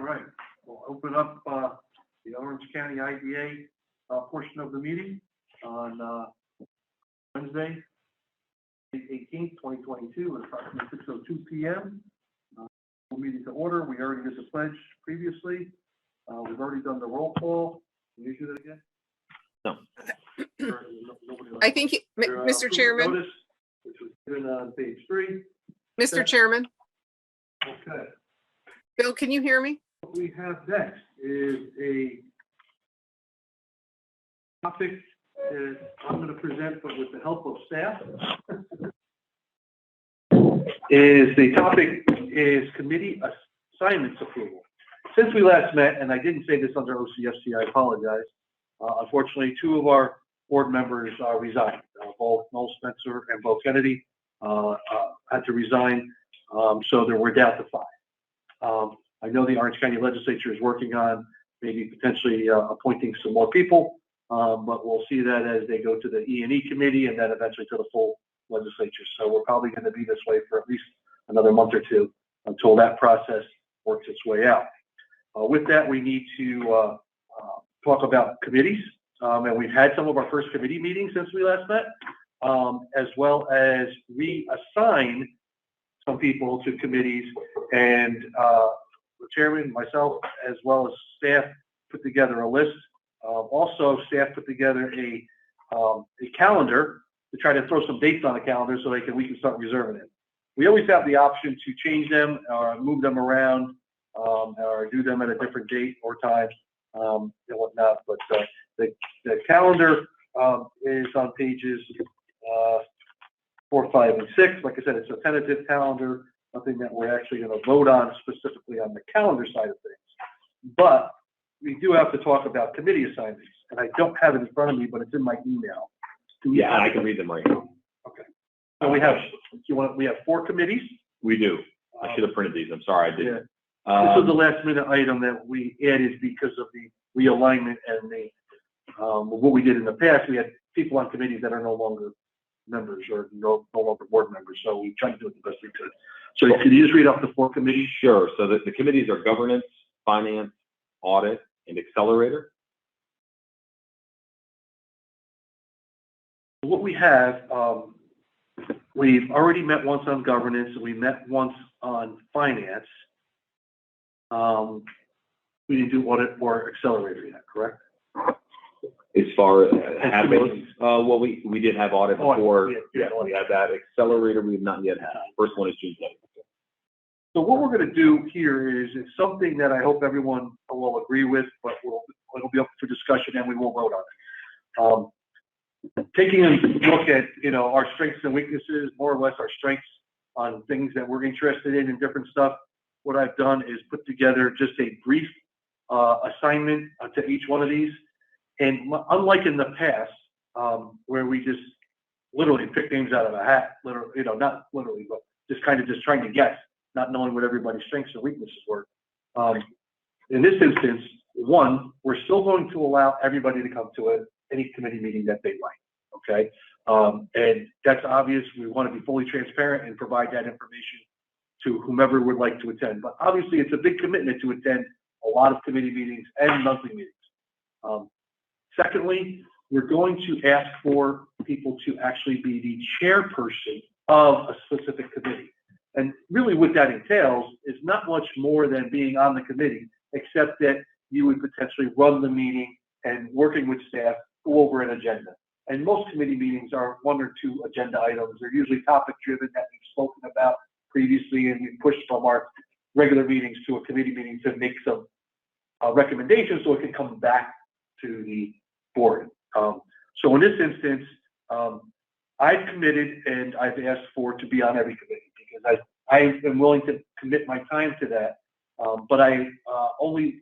right, we'll open up the Orange County IDA portion of the meeting on Wednesday, 18th, 2022, at approximately 6:02 p.m. Meeting to order. We already did the pledge previously. We've already done the roll call. Can you do that again? No. I think, Mr. Chairman. Notice, which was given on page 3. Mr. Chairman. Okay. Bill, can you hear me? What we have next is a topic that I'm going to present, but with the help of staff. The topic is committee assignments approval. Since we last met, and I didn't say this under OCFC, I apologize. Unfortunately, 2 of our board members resigned. Both Noel Spencer and Bo Kennedy had to resign, so we're down to 5. I know the Orange County Legislature is working on maybe potentially appointing some more people, but we'll see that as they go to the E&E committee and then eventually to the full legislature. So we're probably going to be this way for at least another month or 2 until that process works its way out. With that, we need to talk about committees, and we've had some of our first committee meetings since we last met, as well as reassign some people to committees, and the chairman, myself, as well as staff put together a list. Also, staff put together a calendar to try to throw some dates on the calendar so we can start reserving it. We always have the option to change them or move them around or do them at a different date or time and whatnot. But the calendar is on pages 4, 5, and 6. Like I said, it's a tentative calendar, nothing that we're actually going to vote on specifically on the calendar side of things. But we do have to talk about committee assignments, and I don't have it in front of me, but it's in my email. Yeah, I can read them right now. Okay. So we have, we have 4 committees. We do. I should have printed these. I'm sorry, I didn't. Yeah. This was the last minute item that we added because of the realignment and the what we did in the past. We had people on committees that are no longer members or no longer board members, so we tried to do it the best we could. So could you just read off the 4 committees? Sure. So the committees are governance, finance, audit, and accelerator. What we have, we've already met once on governance, and we met once on finance. We didn't do audit or accelerator yet, correct? As far as well, we did have audit before. Yeah, we had that. Accelerator we have not yet had. First one is June 7th. So what we're going to do here is it's something that I hope everyone will agree with, but it'll be up for discussion and we will vote on it. Taking a look at our strengths and weaknesses, more or less our strengths on things that we're interested in and different stuff. What I've done is put together just a brief assignment to each one of these. And unlike in the past, where we just literally pick names out of a hat, not literally, but just trying to guess, not knowing what everybody's strengths and weaknesses were. In this instance, one, we're still going to allow everybody to come to any committee meeting that they like, okay? And that's obvious. We want to be fully transparent and provide that information to whomever would like to attend. But obviously, it's a big commitment to attend a lot of committee meetings and monthly meetings. Secondly, we're going to ask for people to actually be the chairperson of a specific committee. And really what that entails is not much more than being on the committee, except that you would potentially run the meeting and working with staff, go over an agenda. And most committee meetings are 1 or 2 agenda items. They're usually topic driven that we've spoken about previously, and we pushed from our regular meetings to a committee meeting to make some recommendations so it can come back to the board. So in this instance, I've committed and I've asked to be on every committee because I am willing to commit my time to that. But I only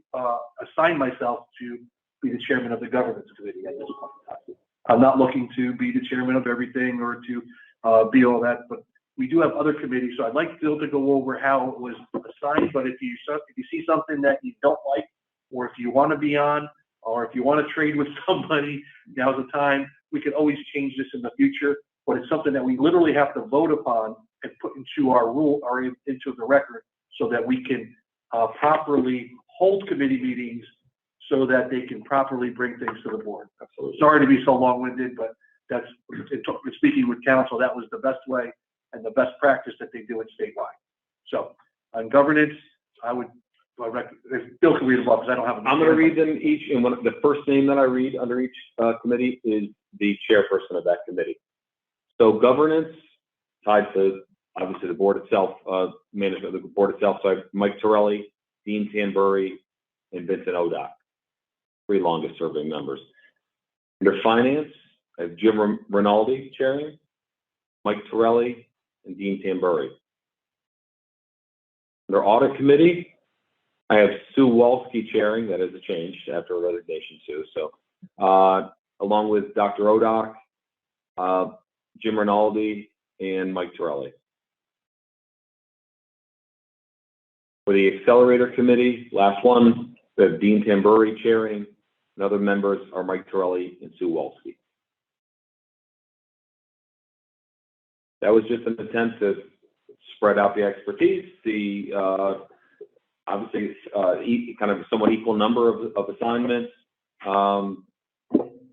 assign myself to be the chairman of the governance committee at this point in time. I'm not looking to be the chairman of everything or to be all that, but we do have other committees. So I'd like Bill to go over how it was assigned. But if you see something that you don't like, or if you want to be on, or if you want to trade with somebody, now's the time. We can always change this in the future, but it's something that we literally have to vote upon and put into our rule or into the record so that we can properly hold committee meetings so that they can properly bring things to the board. Absolutely. Sorry to be so long-winded, but that's, speaking with council, that was the best way and the best practice that they do it statewide. So on governance, if Bill can read them off because I don't have them. I'm going to read them each, and the first name that I read under each committee is the chairperson of that committee. So governance, tied to obviously the board itself, management of the board itself. So I have Mike Torelli, Dean Tanbury, and Vincent Odock, 3 longest serving members. Under finance, I have Jim Rinaldi chairing, Mike Torelli, and Dean Tanbury. Under audit committee, I have Sue Walski chairing. That is a change after a resignation, Sue. So along with Dr. Odock, Jim Rinaldi, and Mike Torelli. For the accelerator committee, last one, we have Dean Tanbury chairing, and other members are Mike Torelli and Sue Walski. That was just an attempt to spread out the expertise, obviously kind of somewhat equal number of assignments.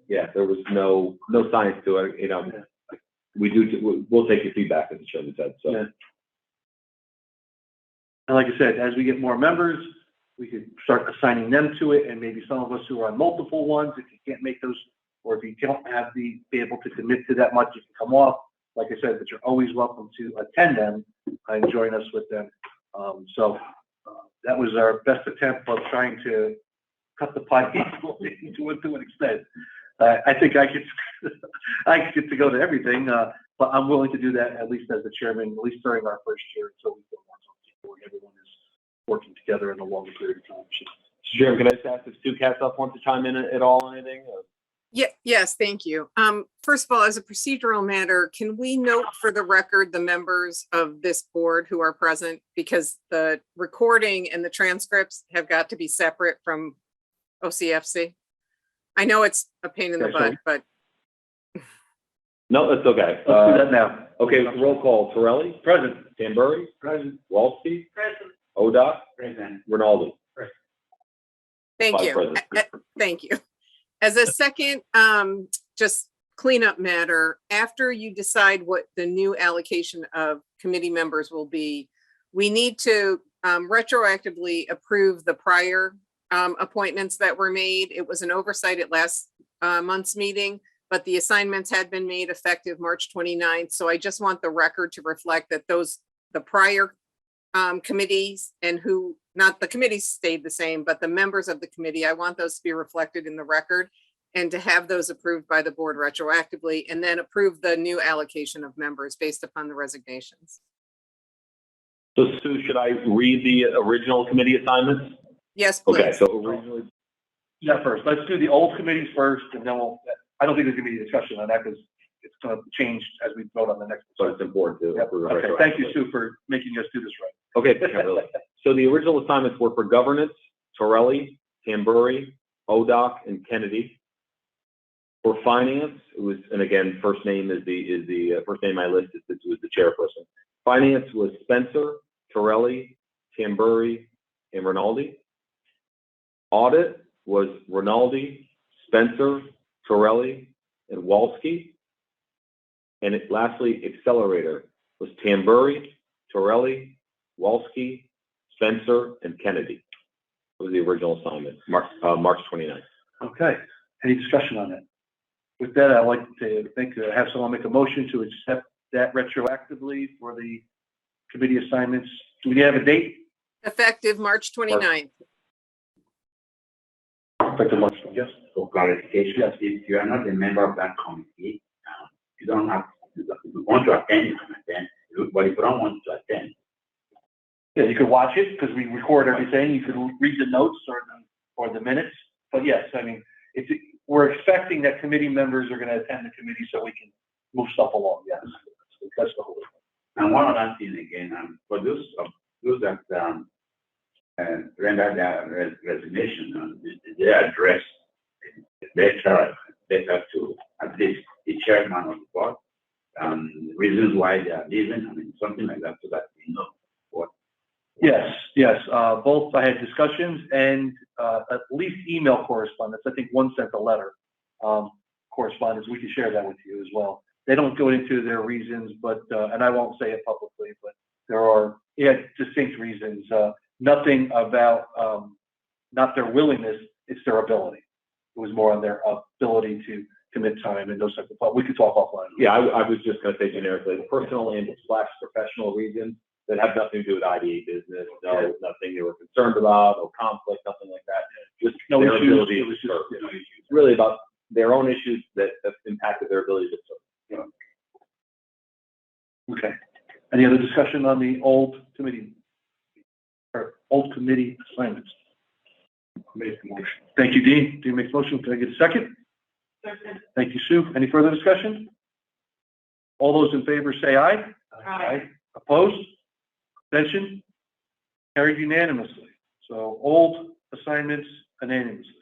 Yeah, there was no science to it. You know, we'll take your feedback, as the chairman said. So. Yeah. And like I said, as we get more members, we could start assigning them to it, and maybe some of us who are on multiple ones, if you can't make those, or if you don't have be able to commit to that much, you can come off. Like I said, but you're always welcome to attend them and join us with them. That was our best attempt of trying to cut the pie to an extent. I think I get to go to everything, but I'm willing to do that at least as the chairman, at least during our first year, until we feel more comfortable and everyone is working together in a longer period of time. Chairman, can I just ask if Sue Katzoff wants to chime in at all on anything? Or? Yes, thank you. First of all, as a procedural matter, can we note for the record the members of this board who are present? Because the recording and the transcripts have got to be separate from OCFC. I know it's a pain in the butt, but. No, that's okay. Let's do that now. Okay, roll call. Torelli? Present. Tanbury? Present. Walski? Present. Odock? Present. Rinaldi? Present. Thank you. Thank you. As a second, just cleanup matter, after you decide what the new allocation of committee members will be, we need to retroactively approve the prior appointments that were made. It was an oversight at last month's meeting, but the assignments had been made effective March 29th. So I just want the record to reflect that the prior committees and not the committees stayed the same, but the members of the committee, I want those to be reflected in the record and to have those approved by the board retroactively, and then approve the new allocation of members based upon the resignations. So Sue, should I read the original committee assignments? Yes, please. Okay, so originally. Yeah, first, let's do the old committees first, and then I don't think there's gonna be any discussion on that because it's gonna change as we vote on the next. So it's important to approve. Okay, thank you, Sue, for making us do this right. Okay, so the original assignments were for governance, Torelli, Tanbury, Odock, and Kennedy. For finance, it was, and again, first name is the first name I listed. This was the chairperson. Finance was Spencer, Torelli, Tanbury, and Rinaldi. Audit was Rinaldi, Spencer, Torelli, and Walski. And lastly, accelerator was Tanbury, Torelli, Walski, Spencer, and Kennedy. That was the original assignment, March 29th. Okay, any discussion on that? With that, I'd like to have someone make a motion to accept that retroactively for the committee assignments. Do we have a date? Effective March 29th. Effective March, yes. For clarification, yes, if you are not a member of that committee, you don't have, if you want to attend, you can attend, but if you don't want to attend. Yeah, you could watch it because we record everything. You could read the notes or the minutes. But yes, I mean, we're expecting that committee members are going to attend the committee so we can move stuff along. Yes, that's the whole thing. And one other thing again, for those that render their resignation, they address letter to at least the chairman of the board, reasons why they are leaving, I mean, something like that, so that we know what. Yes, Yes, both, I had discussions and, at least email correspondence. I think one sent a letter, correspondence. We can share that with you as well. They don't go into their reasons, but, and I won't say it publicly, but there are, distinct reasons. Nothing about, not their willingness, it's their ability. It was more on their ability to commit time and those types of, but we could talk offline. Yeah, I was just gonna say generically, personal and slash professional reasons that have nothing to do with IDA business, no, nothing they were concerned about, no conflict, nothing like that. Just No their issues, ability it to was just, serve. you know, issues. It's really about their own issues that have impacted their ability to serve. Okay. Any other discussion on the old committee assignments? Make the motion. Thank you, Dean. Dean makes motion. Can I get a second? Second. Thank you, Sue. Any further discussion? All those in favor say aye. Aye. Opposed? Abstention? Carried unanimously. So old assignments unanimously.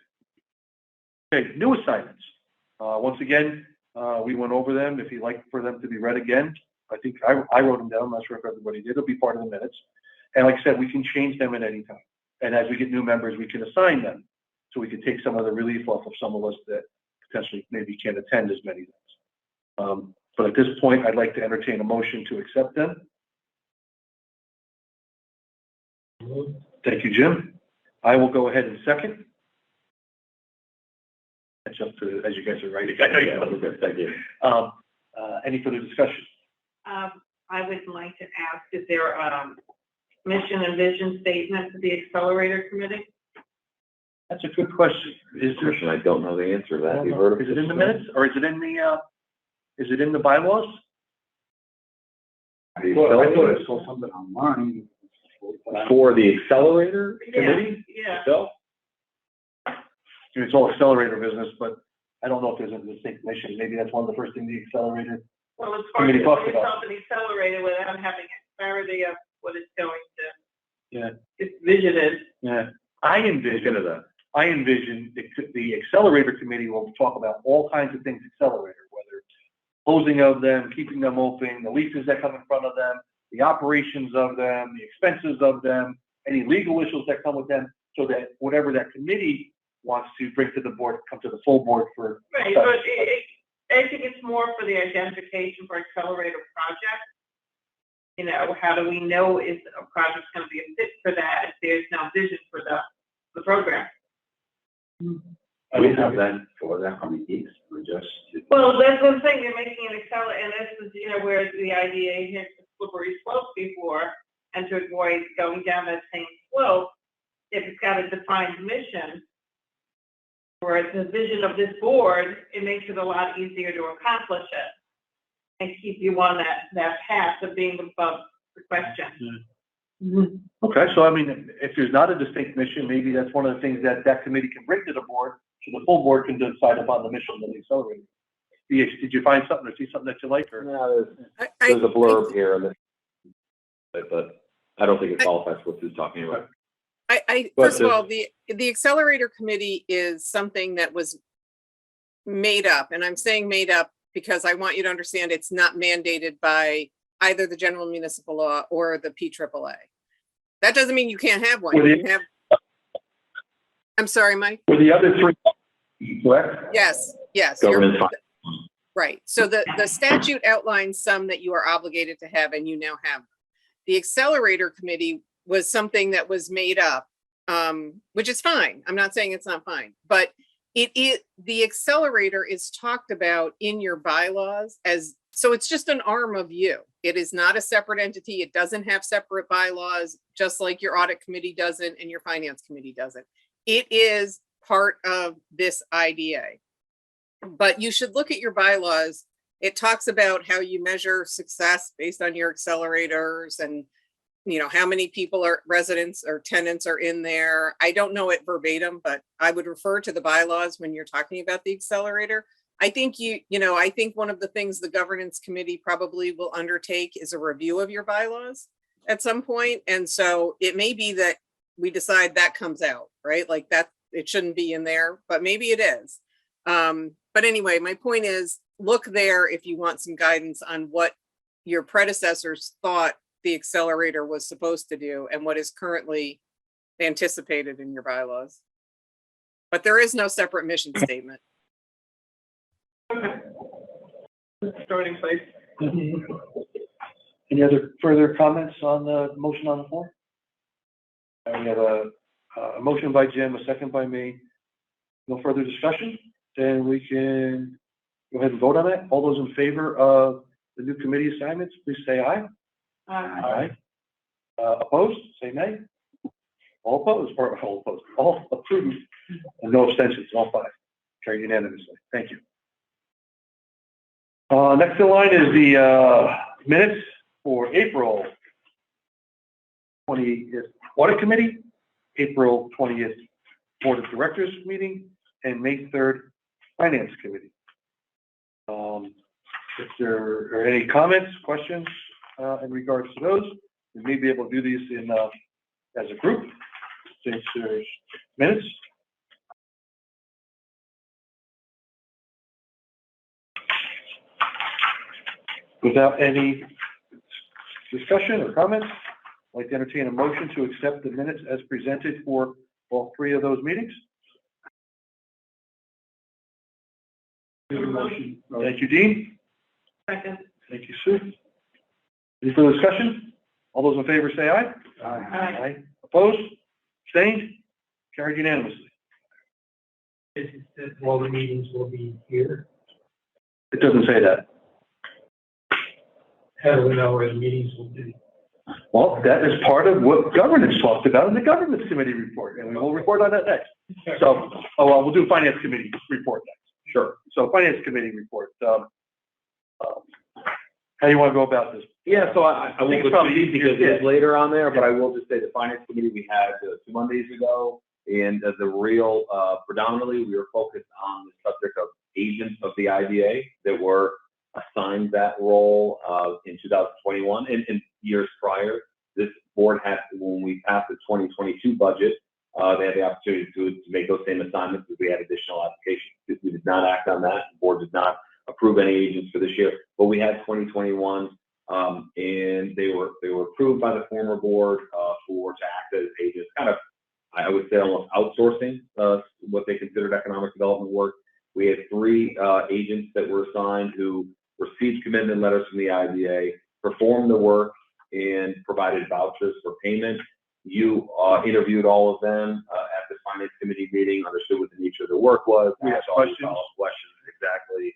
Okay, new assignments. Once again, we went over them. If you'd like for them to be read again, I think I wrote them down. I'm not sure if everybody did. It'll be part of the minutes. And like I said, we can change them at any time. And as we get new members, we can assign them. So we can take some of the relief off of some of us that potentially maybe can't attend as many things. But at this point, I'd like to entertain a motion to accept them. Thank you, Jim. I will go ahead and second. That's up to, as you guys are writing. I know you know. Thank you. Any further discussion? I would like to ask, is there a mission and vision statement for the Accelerator Committee? That's a good question. Is there? Question, I don't know the answer to that. Have you heard of Is it in the minutes or is it in the bylaws? I thought I saw something online. For the Accelerator Committee Yeah. itself? It's all accelerator business, but I don't know if there's a distinct mission. Maybe that's one of the first things the accelerator. Well, it's hard to Committee talked put about. yourself an accelerator without having clarity of what it's going to. Yeah. Its vision is. Yeah. I envision the accelerator committee will talk about all kinds of things accelerator, whether closing of them, keeping them open, the leases that come in front of them, the operations of them, the expenses of them, any legal issues that come with them, so that whatever that committee wants to bring to the board, come to the full board for. Right, but I think it's more for the identification for accelerator projects. You know, how do we know if a project's going to be a fit for that if there's no vision for the program? I don't have that for that committee. We just. Well, that's one thing, they're making an accelerator, and this is, you know, where the IDA hits the slippery slope before, and to avoid going down that same slope, if it's got a defined mission, or it's the vision of this board, it makes it a lot easier to accomplish it and keep you on that path of being above the question. Okay, so I mean, if there's not a distinct mission, maybe that's one of the things that committee can bring to the board, so the full board can decide upon the mission of the accelerator. Did you find something or see something that you like, or? No, there's a blurb here, but I don't think it qualifies for what he's talking about. First of all, the Accelerator Committee is something that was made up, and I'm saying made up because I want you to understand it's not mandated by either the general municipal law or the PAAA. That doesn't mean you can't have one. You can have. I'm sorry, Mike. Were the other three correct? Yes. Government. Right. So the statute outlines some that you are obligated to have, and you now have. The Accelerator Committee was something that was made up, which is fine. I'm not saying it's not fine, but the accelerator is talked about in your bylaws as, so it's just an arm of you. It is not a separate entity. It doesn't have separate bylaws, just like your audit committee doesn't and your finance committee doesn't. It is part of this IDA. But you should look at your bylaws. It talks about how you measure success based on your accelerators and, you know, how many people are residents or tenants are in there. I don't know it verbatim, but I would refer to the bylaws when you're talking about the accelerator. I think I think one of the things the governance committee probably will undertake is a review of your bylaws at some point. And so it may be that we decide that comes out, right? Like that, it shouldn't be in there, but maybe it is. But anyway, my point is, look there if you want some guidance on what your predecessors thought the accelerator was supposed to do and what is currently anticipated in your bylaws. But there is no separate mission statement. Starting place. Any other further comments on the motion on the floor? We have a motion by Jim, a second by me. No further discussion? Then we can go ahead and vote on that. All those in favor of the new committee assignments, please say aye. Aye. Opposed? Say nay. All opposed, or all opposed, all approved, and no abstentions, all 5. Carried unanimously. Thank you. Next in line is the minutes for April 20th Audit Committee, April 20th Board of Directors meeting, and May 3rd Finance Committee. If there are any comments, questions in regards to those, we may be able to do these in as a group since there's minutes. Without any discussion or comments, I'd like to entertain a motion to accept the minutes as presented for all 3 of those meetings. Motion. Thank you, Dean. Second. Thank you, Sue. Any further discussion? All those in favor say aye. Aye. Opposed? Abstained? Carried unanimously. All the meetings will be here. It doesn't say that. How do we know where the meetings will be? Well, that is part of what governance talked about in the governance committee report, and we will report on that next. So, we'll do finance committee report next. Sure. So finance committee report. How do you want to go about this? Yeah, so I won't it's go probably through these because easier, it's later on there, but I will just say the finance committee we had 2 Mondays ago, and the real, predominantly, we were focused on the subject of agents of the IDA that were assigned that role in 2021 and years prior. This board had, when we passed the 2022 budget, they had the opportunity to make those same assignments if we had additional applications. We did not act on that. The board did not approve any agents for this year, but we had 2021, and they were approved by the former board to act as agents, kind of, I would say, almost outsourcing what they considered economic development work. We had 3 agents that were assigned who received commitment letters from the IDA, performed the work, and provided vouchers for payment. You interviewed all of them at the finance committee meeting, understood what the nature of the work was, asked all the follow-up questions exactly,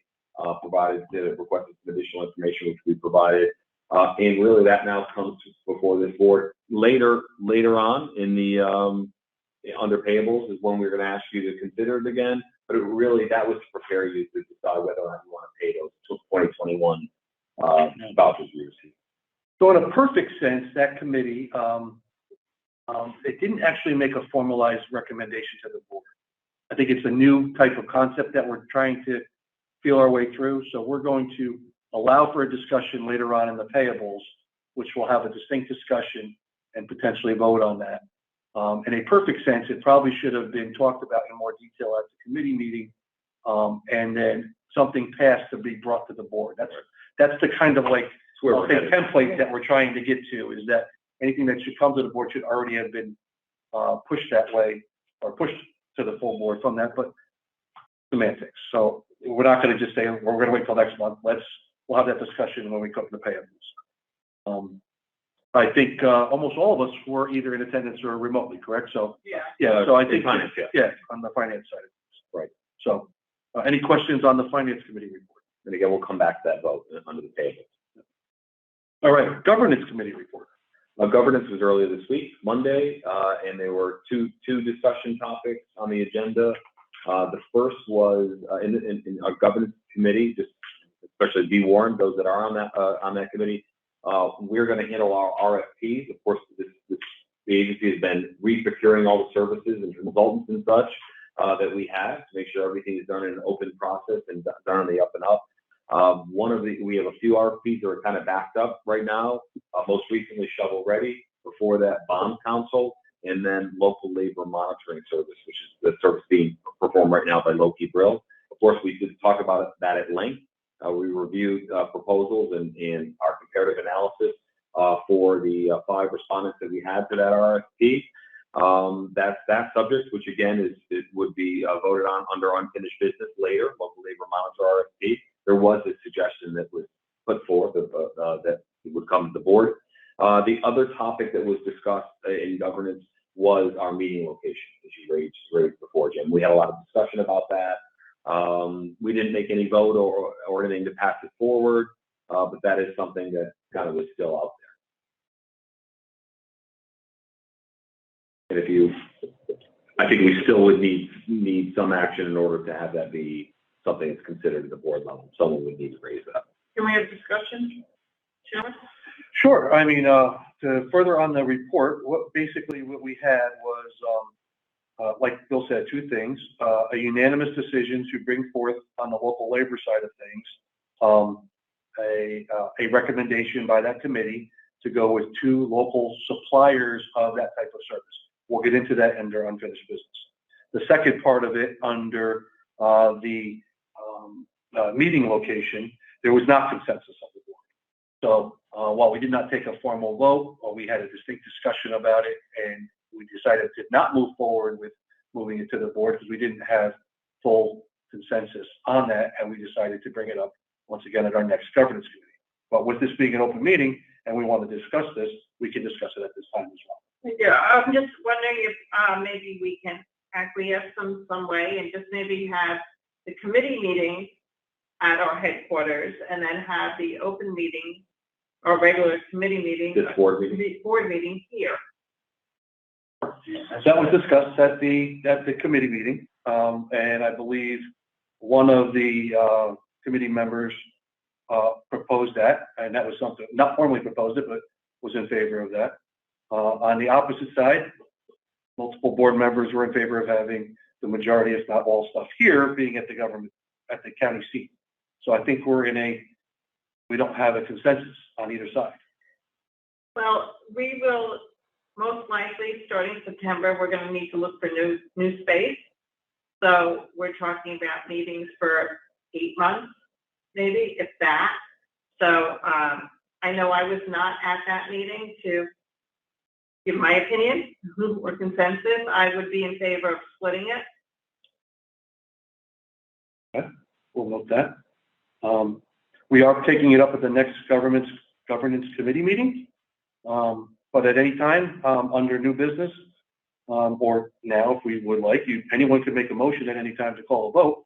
provided, requested some additional information, which we provided. And really that now comes before this board. Later on in the under payables is when we're going to ask you to consider it again. But it really, that was to prepare you to decide whether or not you want to pay those 2021 vouchers we received. So in a perfect sense, that committee, it didn't actually make a formalized recommendation to the board. I think it's a new type of concept that we're trying to feel our way through. So we're going to allow for a discussion later on in the payables, which will have a distinct discussion and potentially vote on that. In a perfect sense, it probably should have been talked about in more detail at the committee meeting, and then something passed to be brought to the board. That's the kind of like, I'll say, template that we're trying to get to, is that anything that should come to the board should already have been pushed that way, or pushed to the full board from that, but semantics. So we're not going to just say, we're going to wait till next month. We'll have that discussion when we come to the payables. I think almost all of us were either in attendance or remotely, correct? So yeah. So I think finance, on the finance side of things. Right. So any questions on the finance committee report? And again, we'll come back to that vote under the payables. All right, governance committee report. Governance was earlier this week, Monday, and there were two discussion topics on the agenda. The first was in our governance committee, just especially be warned, those that are on that committee. We're going to handle our RFPs. Of course, the agency has been re-procuring all the services and consultants and such that we have to make sure everything is done in an open process and done on the up and up. We have a few RFPs that are kind of backed up right now. Most recently, shovel ready. Before that, bond council, and then local labor monitoring service, which is the service being performed right now by Loki Brill. Of course, we did talk about that at length. We reviewed proposals and our comparative analysis for the 5 respondents that we had to that RFP. That's that subject, which again it would be voted on under unfinished business later, local labor monitor RFP. There was a suggestion that was put forth that it would come to the board. The other topic that was discussed in governance was our meeting location, which you raised before, Jim. We had a lot of discussion about that. We didn't make any vote or anything to pass it forward, but that is something that kind of was still out there. And I think we still would need some action in order to have that be something that's considered at the board level. Someone would need to raise that. Can we have discussion, Chairman? Sure. I mean, to further on the report, what we had was, like Bill said, 2 things: a unanimous decision to bring forth on the local labor side of things, a recommendation by that committee to go with 2 local suppliers of that type of service. We'll get into that under unfinished business. The second part of it, under the meeting location, there was not consensus of the board. So while we did not take a formal vote, we had a distinct discussion about it, and we decided to not move forward with moving it to the board because we didn't have full consensus on that, and we decided to bring it up once again at our next governance committee. But with this being an open meeting and we want to discuss this, we can discuss it at this time as well. Yeah, I'm just wondering if maybe we can acquiesce some way and just maybe have the committee meeting at our headquarters and then have the open meeting or regular committee meeting, This board meeting. Board meeting here. That was discussed at the committee meeting, and I believe one of the committee members proposed that, and that was something, not formally proposed it, but was in favor of that. On the opposite side, multiple board members were in favor of having the majority, if not all, stuff here being at the county seat. So I think we don't have a consensus on either side. Well, we will most likely, starting September, we're going to need to look for new space. So we're talking about meetings for 8 months, maybe, if that. So I know I was not at that meeting to give my opinion or consensus. I would be in favor of splitting it. Okay, we'll note that. We are taking it up at the next governance committee meeting, but at any time under new business, or now if we would like, anyone could make a motion at any time to call a vote.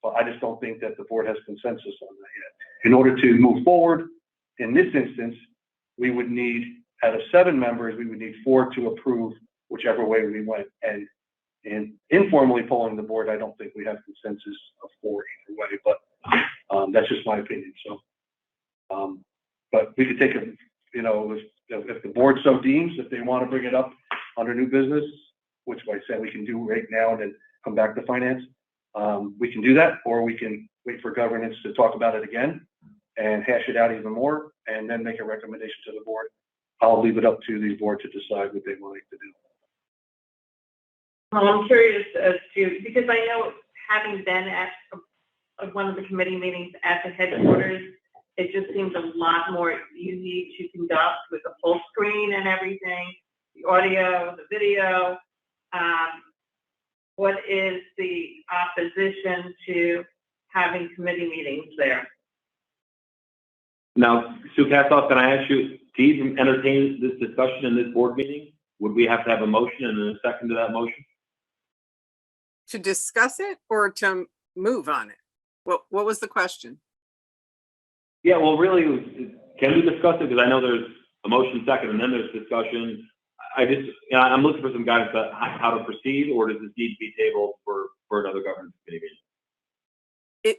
But I just don't think that the board has consensus on that yet. In order to move forward, in this instance, we would need, out of 7 members, we would need 4 to approve whichever way we went. And informally polling the board, I don't think we have consensus of 4 either way, but that's just my opinion. So, but we could take if the board so deems, if they want to bring it up under new business, which I said we can do right now and then come back to finance, we can do that, or we can wait for governance to talk about it again and hash it out even more, and then make a recommendation to the board. I'll leave it up to the board to decide what they want to do. Well, I'm curious as to, because I know having been at one of the committee meetings at the headquarters, it just seems a lot more easy to conduct with a full screen and everything, the audio, the video. What is the opposition to having committee meetings there? Now, Sue Katzoff, can I ask you to even entertain this discussion in this board meeting? Would we have to have a motion and a second to that motion? To discuss it or to move on it? What was the question? Yeah, well, really, can we discuss it? Because I know there's a motion second and then there's discussion. I'm looking for some guidance on how to proceed, or does this need to be tabled for another governance committee meeting?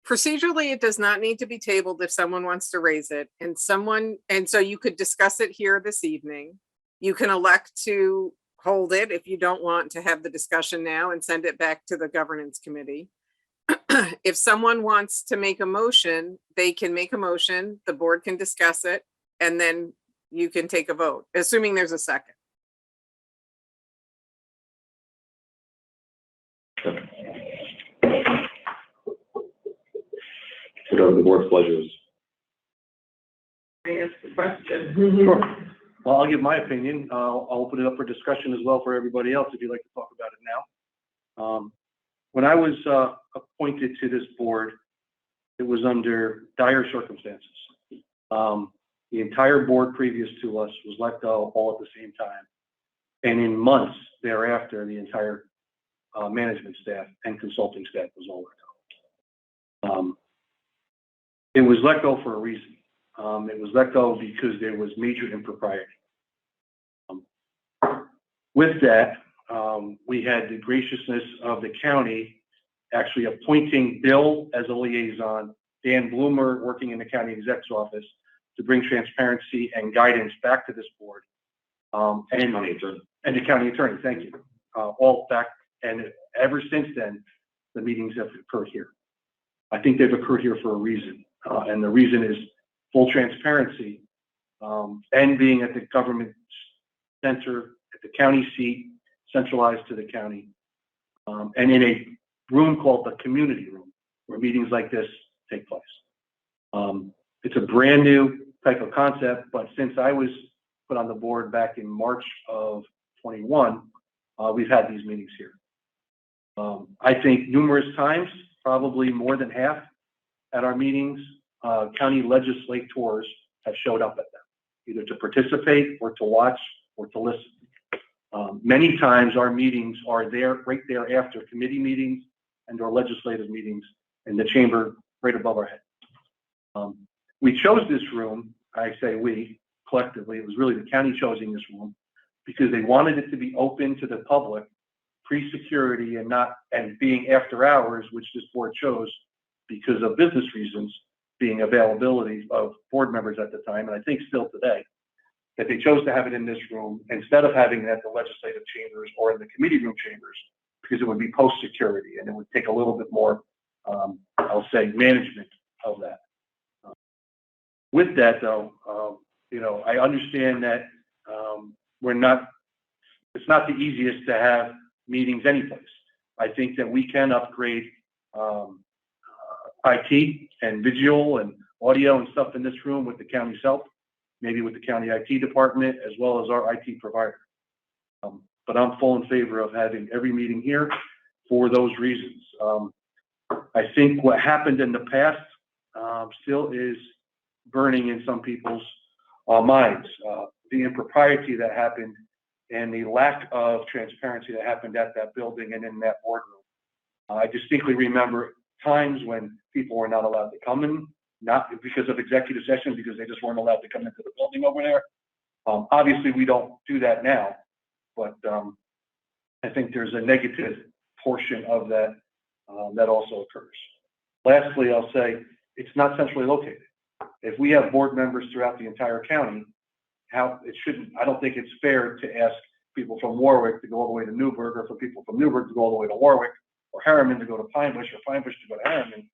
Procedurally, it does not need to be tabled if someone wants to raise it, and so you could discuss it here this evening. You can elect to hold it if you don't want to have the discussion now and send it back to the governance committee. If someone wants to make a motion, they can make a motion, the board can discuss it, and then you can take a vote, assuming there's a second. Whatever the board's pleasure is. I ask the question. Sure. Well, I'll give my opinion. I'll open it up for discussion as well for everybody else if you'd like to talk about it now. When I was appointed to this board, it was under dire circumstances. The entire board previous to us was let go all at the same time. And in months thereafter, the entire management staff and consulting staff was all let go. It was let go for a reason. It was let go because there was major impropriety. With that, we had the graciousness of the county actually appointing Bill as a liaison, Dan Bloomer working in the county exec's office to bring transparency and guidance back to this board. And the county attorney, thank you. All back, and ever since then, the meetings have occurred here. I think they've occurred here for a reason, and the reason is full transparency and being at the government center, at the county seat, centralized to the county, and in a room called the community room, where meetings like this take place. It's a brand new type of concept, but since I was put on the board back in March of 21, we've had these meetings here. I think numerous times, probably more than half at our meetings, county legislators have showed up at them, either to participate or to watch or to listen. Many times our meetings are there, right there after committee meetings and our legislative meetings in the chamber right above our head. We chose this room, I say we, collectively, it was really the county choosing this room because they wanted it to be open to the public, pre-security and being after hours, which this board chose because of business reasons, being availability of board members at the time, and I think still today, that they chose to have it in this room instead of having it at the legislative chambers or in the committee room chambers, because it would be post-security and it would take a little bit more, I'll say, management of that. With that though, I understand that it's not the easiest to have meetings anyplace. I think that we can upgrade IT and visual and audio and stuff in this room with the county's help, maybe with the county IT department as well as our IT provider. But I'm full in favor of having every meeting here for those reasons. I think what happened in the past still is burning in some people's minds. The impropriety that happened and the lack of transparency that happened at that building and in that boardroom. I distinctly remember times when people were not allowed to come in, not because of executive session, because they just weren't allowed to come into the building over there. Obviously, we don't do that now, but I think there's a negative portion of that that also occurs. Lastly, I'll say it's not centrally located. If we have board members throughout the entire county, I don't think it's fair to ask people from Warwick to go all the way to Newburgh, or for people from Newburgh to go all the way to Warwick, or Harriman to go to Pine Bush, or Pine Bush to go to Harriman.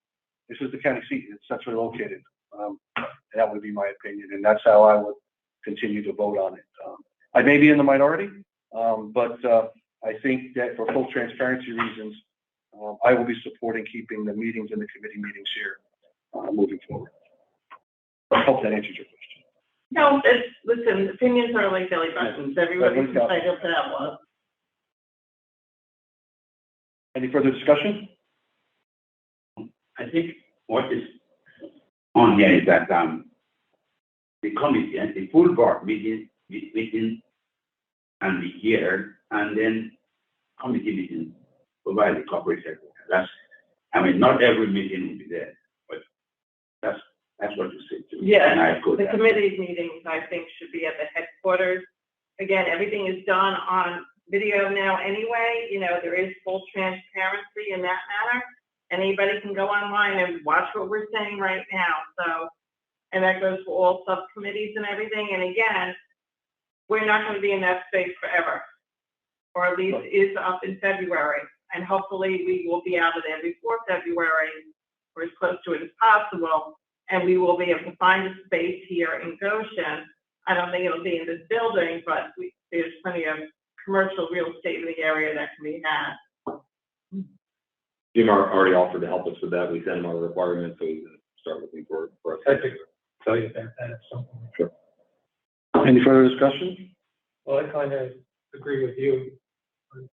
This is the county seat. It's centrally located. That would be my opinion, and that's how I would continue to vote on it. I may be in the minority, but I think that for full transparency reasons, I will be supporting keeping the meetings and the committee meetings here moving forward. I hope that answers your question. No, listen, opinions are like jelly buttons. Everybody's entitled to have one. Any further discussion? I think what is on here is that the committee and the full board meeting and be here, and then committee meeting over the corporate secretary. Not every meeting will be there, but that's what you said to me. Yeah, the committee meetings, I think, should be at the headquarters. Again, everything is done on video now anyway. There is full transparency in that matter. Anybody can go online and watch what we're saying right now. So, and that goes for all subcommittees and everything. And again, we're not going to be in that space forever, or at least is up in February. And hopefully we will be out of there before February, or as close to it as possible. And we will be able to find a space here in Goshen. I don't think it'll be in this building, but there's plenty of commercial real estate in the area that can be had. Jim already offered to help us with that. We sent him our requirements, so he's going to start looking for us. tell you about that at some point. Sure. Any further discussion? Well, I kind of agree with you on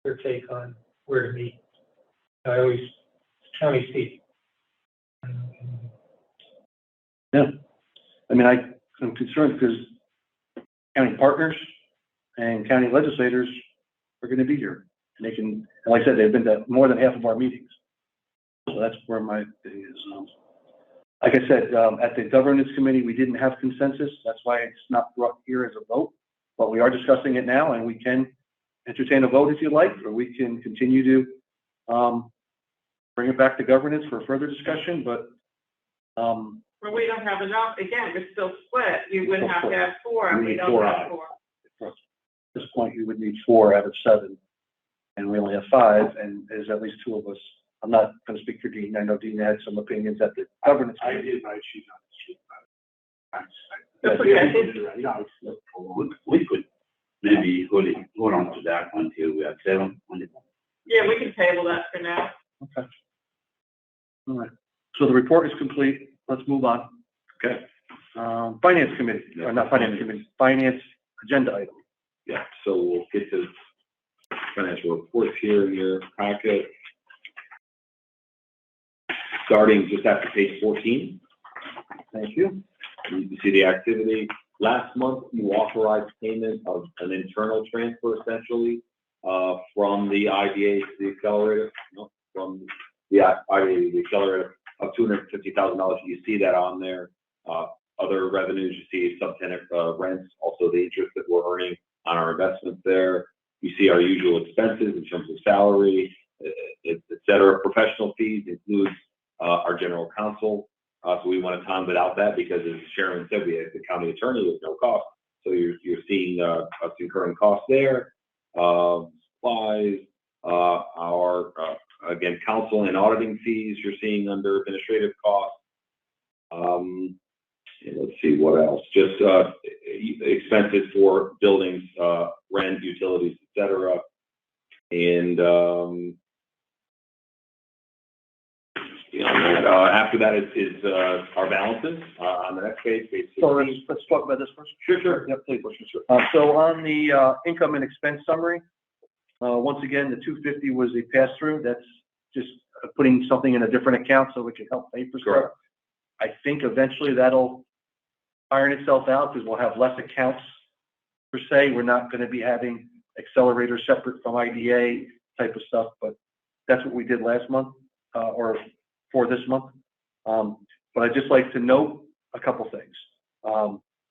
your take on where to meet. I always, county seat. Yeah. I mean, I'm concerned because county partners and county legislators are going to be here. And they can, and like I said, they've been to more than half of our meetings. So that's where my thing is. Like I said, at the governance committee, we didn't have consensus. That's why it's not brought here as a vote. But we are discussing it now, and we can entertain a vote if you like, or we can continue to bring it back to governance for further discussion. But Well, we don't have enough, again, we're still split, you would have to have four, and We we need don't four have out. four. at this point, you would need 4 out of 7, and we only have 5, and there's at least 2 of us. I'm not going to speak for Dean. I know Dean had some opinions at the governance I committee. did, but she's not. That's okay. We could maybe hold on to that until we have 7 on the. Yeah, we can table that for now. Okay. All right. So the report is complete. Let's move on. Okay. Finance committee, or not finance committee, finance agenda item. Yeah, so we'll get to financial reports here in your packet. Starting just after page 14. Thank you. You can see the activity. Last month, you authorized payment of an internal transfer essentially from the IDA to the accelerator, from the IDA to the accelerator of $250,000. You see that on there. Other revenues, you see subtenant rents, also the interest that we're earning on our investments there. You see our usual expenses in terms of salary, et cetera. Professional fees includes our general counsel. So we want to time without that because, as Sharon said, we have the county attorney with no cost. So you're seeing us incurring costs there. Supplies, our again, counsel and auditing fees you're seeing under administrative costs. Let's see what else. Just expenses for buildings, rent, utilities, et cetera. And after that is our balances on the next page. So let's talk about this first. Sure. Yeah, please. So on the income and expense summary, once again, the 250 was a pass-through. That's just putting something in a different account so we can help pay for stuff. Correct. I think eventually that'll iron itself out because we'll have less accounts per se. We're not going to be having accelerators separate from IDA type of stuff, but that's what we did last month or for this month. But I'd just like to note a couple things.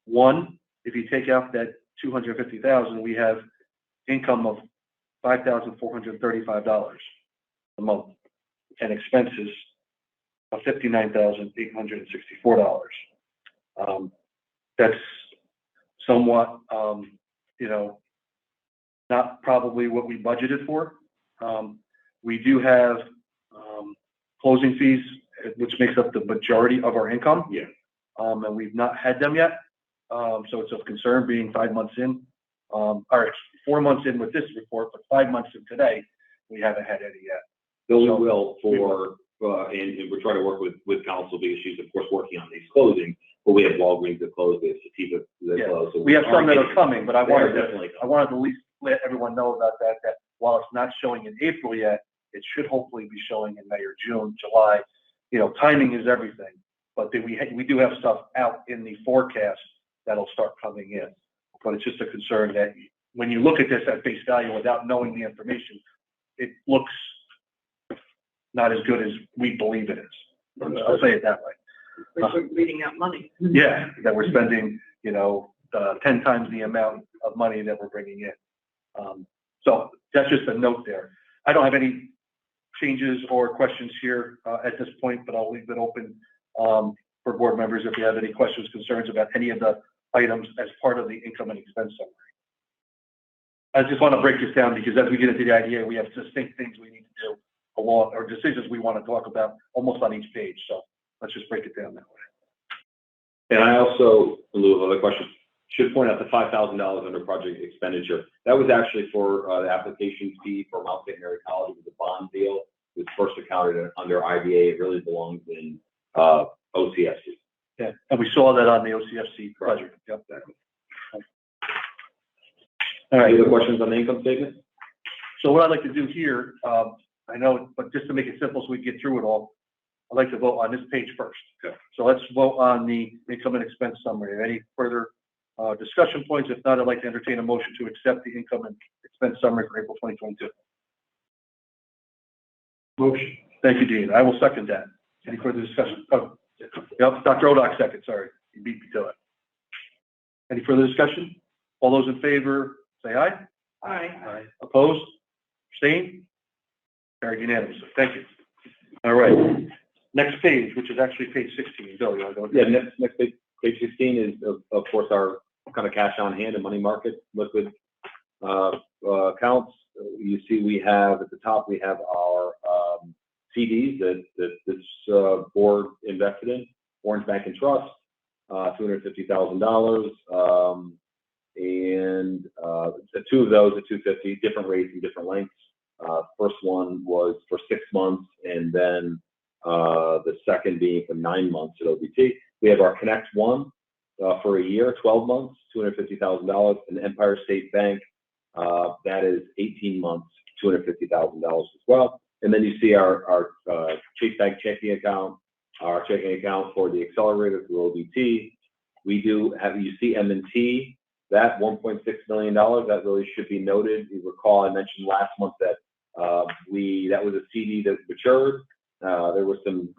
One, if you take out that $250,000, we have income of $5,435 a month and expenses of $59,864. That's somewhat, not probably what we budgeted for. We do have closing fees, which makes up the majority of our income. Yeah. And we've not had them yet. So it's of concern being 5 months in, or 4 months in with this report, but 5 months in today, we haven't had any yet. Bill, we will and we're trying to work with council because she's of course working on these closings, but we have Walgreens that close, we have Sativa that close. So we have some that are coming, but I wanted to at least let everyone know about that while it's not showing in April yet, it should hopefully be showing in May or June, July. Timing is everything, but then we do have stuff out in the forecast that'll start coming in. But it's just a concern that when you look at this at face value without knowing the information, it looks not as good as we believe it is. I'll say it that way. We're bleeding out money. Yeah, that we're spending, 10 times the amount of money that we're bringing in. So that's just a note there. I don't have any changes or questions here at this point, but I'll leave it open for board members if you have any questions, concerns about any of the items as part of the income and expense summary. I just want to break this down because as we get into the IDA, we have distinct things we need to do along, or decisions we want to talk about almost on each page. So let's just break it down that way. And I also, in lieu of other questions, should point out the $5,000 under project expenditure. That was actually for the application fee for Mount St. Mary College with the bond deal. It was first accounted under IDA. It really belongs in OCIDA. Yeah, and we saw that on the OCFC budget. Yep. All right. Any other questions on the income statement? So what I'd like to do here, I know, but just to make it simple so we get through it all, I'd like to vote on this page first. Okay. So let's vote on the income and expense summary. Any further discussion points? If not, I'd like to entertain a motion to accept the income and expense summary for April 2022. Motion. Thank you, Dean. I will second that. Any further discussion? Oh, yep, Dr. Odock second, sorry. You beat me to it. Any further discussion? All those in favor, say aye. Aye. Opposed? Abstained? Carried unanimously. Thank you. All right. Next page, which is actually page 16. Bill, you want to go? Yeah, next page 16 is, of course, our kind of cash on hand and money market liquid accounts. You see we have, at the top, we have our CDs that this board invested in, Orange Bank and Trust, $250,000. And two of those at $250, different rates and different lengths. First one was for 6 months, and then the second being for 9 months at OBT. We have our Connect One for a year, 12 months, $250,000, and Empire State Bank, that is 18 months, $250,000 as well. And then you see our Chase Bank checking account, our checking account for the accelerator through OBT. We do have, you see M&T, that $1.6 million, that really should be noted. You recall I mentioned last month that that was a CD that matured. There was some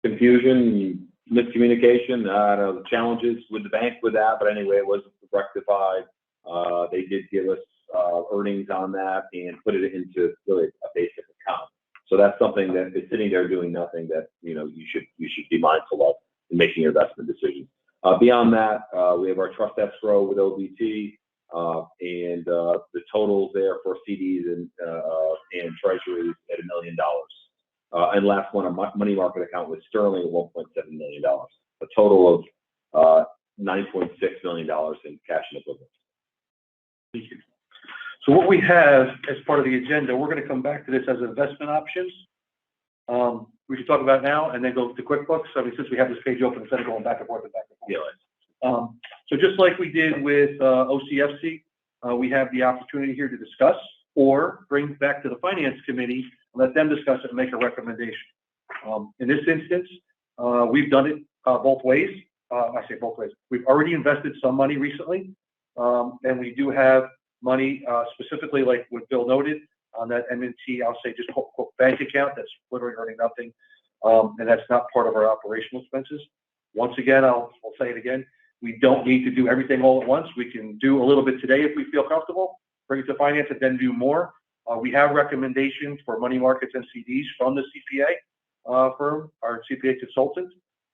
confusion, miscommunication, challenges with the bank with that, but anyway, it was rectified. They did give us earnings on that and put it into really a basic account. So that's something that is sitting there doing nothing that you should be mindful of in making your investment decisions. Beyond that, we have our trust escrow with OBT, and the totals there for CDs and treasuries at $1 million. And last one, a money market account with Sterling at $1.7 million. A total of $9.6 million in cash and equivalents. Thank you. So what we have as part of the agenda, we're going to come back to this as investment options. We should talk about now and then go to QuickBooks. I mean, since we have this page open, instead of going back and forth and back and forth. Yeah. So just like we did with OCFC, we have the opportunity here to discuss or bring back to the Finance Committee and let them discuss it and make a recommendation. In this instance, we've done it both ways. I say both ways. We've already invested some money recently, and we do have money specifically like what Bill noted on that M&T, I'll say just quote bank account that's literally earning nothing, and that's not part of our operational expenses. Once again, I'll say it again. We don't need to do everything all at once. We can do a little bit today if we feel comfortable, bring it to finance, and then do more. We have recommendations for money markets and CDs from the CPA firm, our CPA consultant,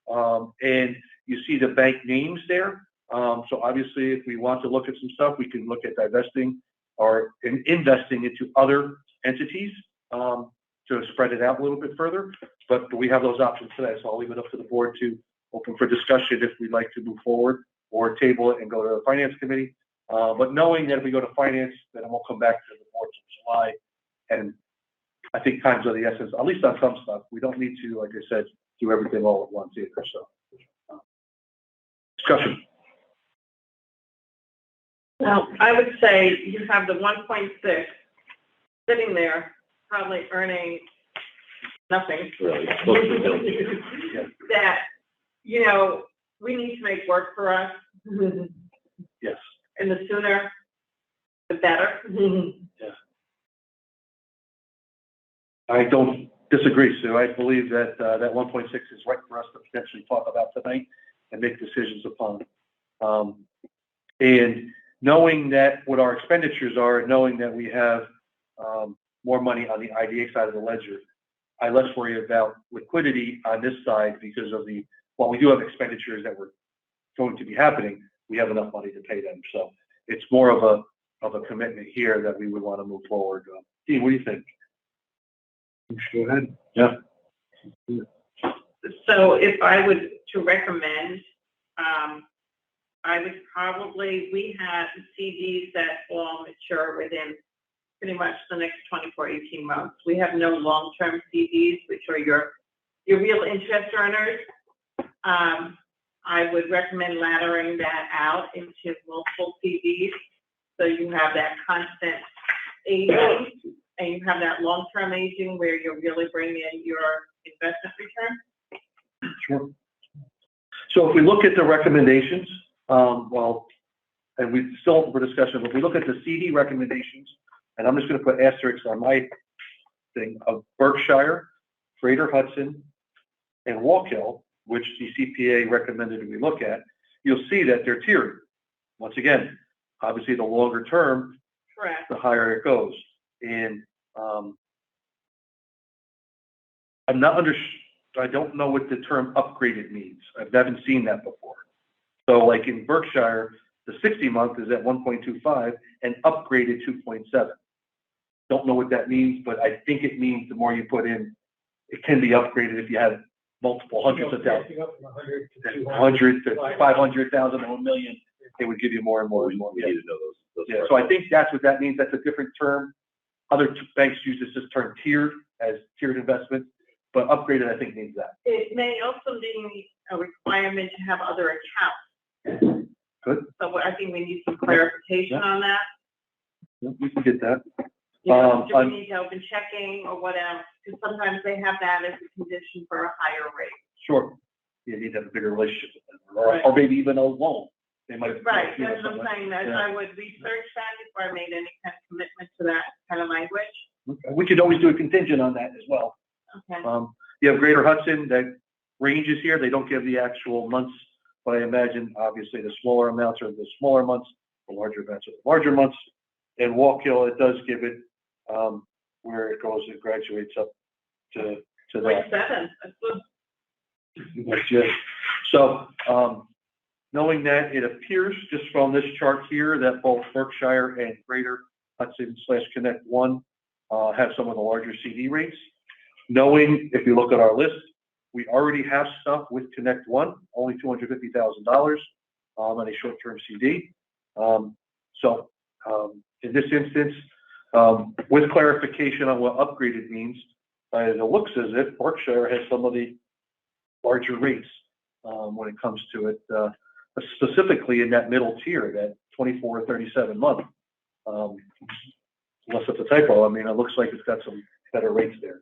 and you see the bank names there. So obviously, if we want to look at some stuff, we can look at divesting or investing into other entities to spread it out a little bit further. But we have those options today, so I'll leave it up to the board to open for discussion if we'd like to move forward or table it and go to the Finance Committee. But knowing that if we go to Finance, then we'll come back to the board in July. And I think time's of the essence, at least on some stuff. We don't need to, like I said, do everything all at once either. So discussion. Now, I would say you have the 1.6 sitting there, probably earning nothing. Really. That, we need to make work for us. Yes. And the sooner, the better. Yeah. I don't disagree, Sue. I believe that that 1.6 is right for us to potentially talk about tonight and make decisions upon. And knowing that what our expenditures are, and knowing that we have more money on the IDA side of the ledger, I less worry about liquidity on this side because of while we do have expenditures that were going to be happening, we have enough money to pay them. So it's more of a commitment here that we would want to move forward. Dean, what do you think? Go ahead. Yeah. So if I would to recommend, I would probably, we have CDs that all mature within pretty much the next 24, 18 months. We have no long-term CDs, which are your real interest earners. I would recommend laddering that out into multiple CDs. So you have that constant aging and you have that long-term aging where you're really bringing in your investment return. Sure. So if we look at the recommendations, and we still open for discussion, but if we look at the CD recommendations, and I'm just going to put asterisks on my thing, of Berkshire, Greater Hudson, and Wallkill, which the CPA recommended we look at, you'll see that they're tiered. Once again, obviously the longer term, Correct. the higher it goes. And I don't know what the term upgraded means. I haven't seen that before. So like in Berkshire, the 60-month is at 1.25 and upgraded 2.7. Don't know what that means, but I think it means the more you put in, it can be upgraded if you have multiple hundreds of thousands. 100 to 500,000 or a million, they would give you more and more and more. We need to know those. Yeah, so I think that's what that means. That's a different term. Other banks use this term tiered, as tiered investment, but upgraded I think means that. It may also be a requirement to have other accounts. Good. So I think we need some clarification on that. Yeah, we can get that. You know, do we need to open checking or whatever? Because sometimes they have that as a condition for a higher rate. Sure. You need to have a bigger relationship with them, Right. or maybe even a loan. They might. Right, that's what I'm saying, that Yeah. I would research that before I made any kind of commitment to that kind of language. Okay. We could always do a contingent on that as well. Okay. You have Greater Hudson that ranges here. They don't give the actual months, but I imagine obviously the smaller amounts are the smaller months, the larger amounts are the larger months. And Wallkill, it does give it where it goes, it graduates up to that. 0.7, that's good. That's it. So, knowing that, it appears just from this chart here that both Berkshire and Greater Hudson / Connect One have some of the larger CD rates. Knowing, if you look at our list, we already have stuff with Connect One, only $250,000 on a short-term CD. In this instance, with clarification on what upgraded means, it looks as if Berkshire has some of the larger rates when it comes to it, specifically in that middle tier, that 24 or 37 month. Unless it's a typo, I mean, it looks like it's got some better rates there.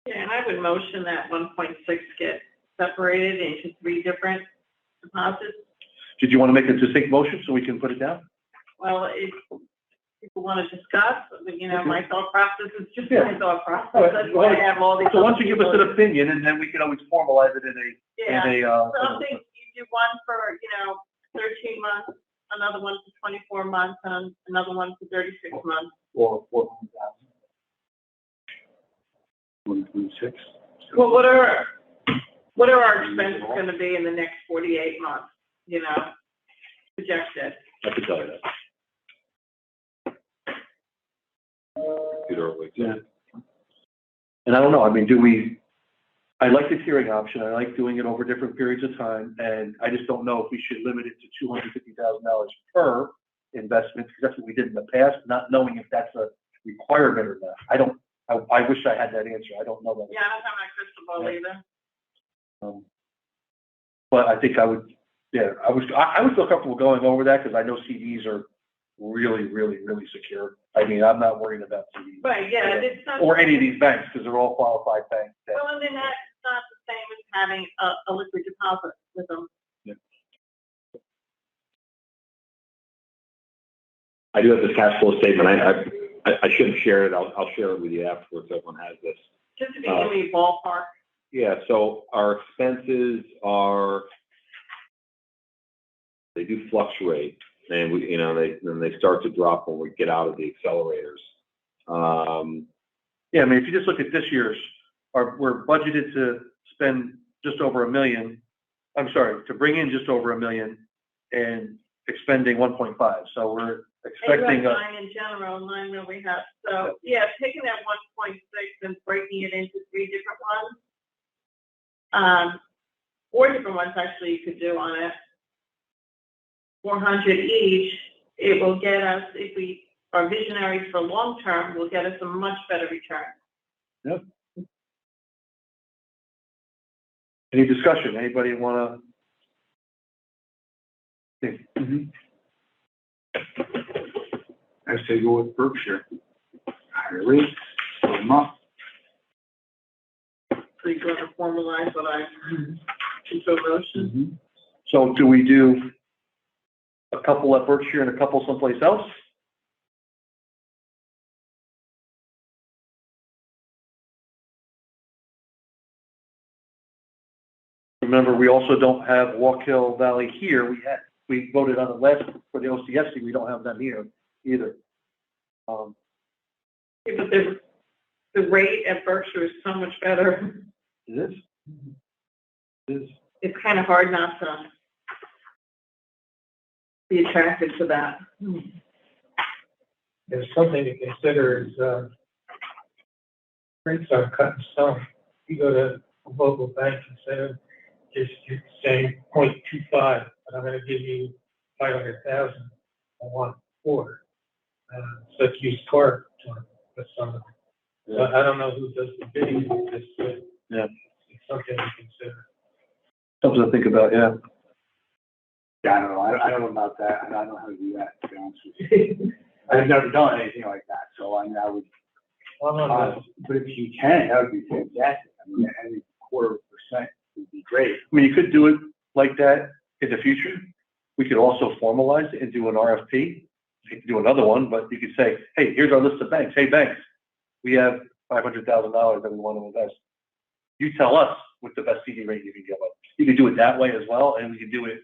Yeah, and I would motion that 1.6 get separated into 3 different deposits. Did you want to make a distinct motion so we can put it down? Well, if people want to discuss, you know, my thought process is just Yeah. my thought process. All right. That's why I have all these. So why don't you give us an opinion, and then we can always formalize it in a, Yeah, in a, so I think you do one for, 13 months, another one for 24 months, and another one for 36 months. or 1.6. Well, what are our expenses gonna be in the next 48 months, projected? I can tell you that. Computer, Yeah. And I don't know, I mean, I like the tiering option, I like doing it over different periods of time, and I just don't know if we should limit it to $250,000 per investment, because that's what we did in the past, not knowing if that's a requirement or not. I wish I had that answer, I don't know that. Yeah, I don't have my crystal ball either. But I think I would feel comfortable going over that, because I know CDs are really, really, really secure. I mean, I'm not worried about CDs. Right, yeah, it's not. Or any of these banks, because they're all qualified banks. Well, and then that's not the same as having a liquid deposit with them. I do have this cash flow statement. I shouldn't share it. I'll share it with you afterwards. Everyone has this. Just to be in the ballpark. Yeah, so our expenses they do fluctuate, and they start to drop when we get out of the accelerators. Yeah, I mean, if you just look at this year's, we're budgeted to spend just over $1 million. I'm sorry, to bring in just over $1 million and expending 1.5. So we're expecting. Nine in general, 9 that we have. So yeah, taking that 1.6 and breaking it into 3 different ones. 4 different ones actually you could do on it. 400 each. It will get us, if we are visionaries for long term, will get us a much better return. Yep. Any discussion? Anybody wanna? I say go with Berkshire. Higher rates, put them up. So you're going to formalize what I, into a motion? So do we do a couple at Berkshire and a couple someplace else? Remember, we also don't have Walk Hill Valley here. We voted on it last for the OCSD. We don't have them here either. Yeah, but the rate at Berkshire is so much better. It is. It is. It's kind of hard not to be attracted to that. There's something to consider is, rates are cut in stone. You go to a local bank instead of just saying 0.25, but I'm gonna give you 500,000, I want 4. So it's used car with some of them. So I don't know who does the bidding, it's, Yeah. it's something to consider. Something to think about, yeah. Yeah, I don't know, I don't know about that, I don't know how to do that, to be honest with you. I've never done anything like that, so I mean, I would, Well, no, but if you can, that would be fantastic. I mean, any 0.25% would be great. I mean, you could do it like that in the future. We could also formalize it and do an RFP. You could do another one, but you could say, hey, here's our list of banks. Hey, banks, we have $500,000 that we want to invest. You tell us what the best CD rate you can give us. You could do it that way as well, and we could do it.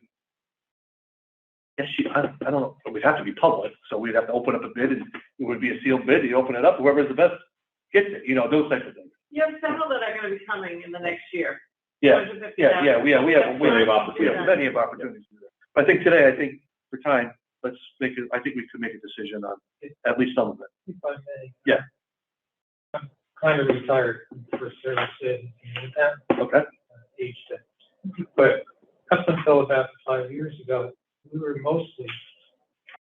Yes, I don't know. We'd have to be public, so we'd have to open up a bid, and it would be a sealed bid. You open it up, whoever's the best gets it. You know, those types of things. You have several that are going to be coming in the next year. Yeah, we have Plenty of opportunities. plenty of opportunities to do that. But I think today, for time, let's make it. I think we could make a decision on at least some of it. if I may. Yeah. I'm kind of retired for service in that Okay. age thing. But up until about 5 years ago, we were mostly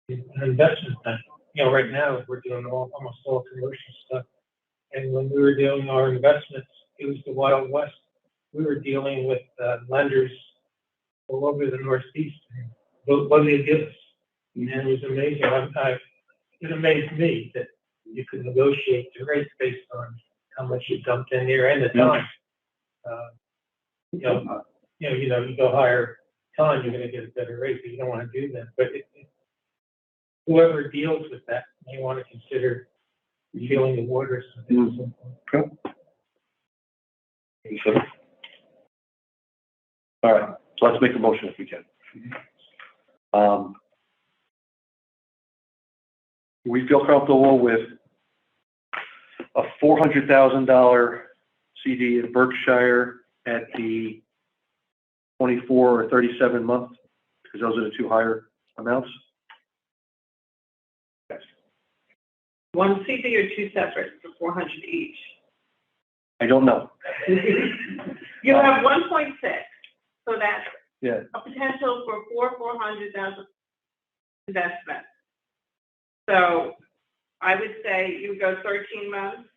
an investment bank. You know, right now we're doing almost all commercial stuff. And when we were doing our investments, it was the Wild West. We were dealing with lenders all over the Northeast. What did they give us? And it was amazing. It amazed me that you could negotiate the rates based on how much you dumped in there and the time. You go higher time, you're going to get a better rate, but you don't want to do that. But whoever deals with that may want to consider feeling the waters. Okay. All right. So let's make a motion if we can. We feel comfortable with a $400,000 CD in Berkshire at the 24 or 37 month, because those are the two higher amounts. Yes. One CD or two separate for 400 each? I don't know. You have 1.6, so that's Yeah. a potential for 400,000 investment. So I would say you would go 13 months,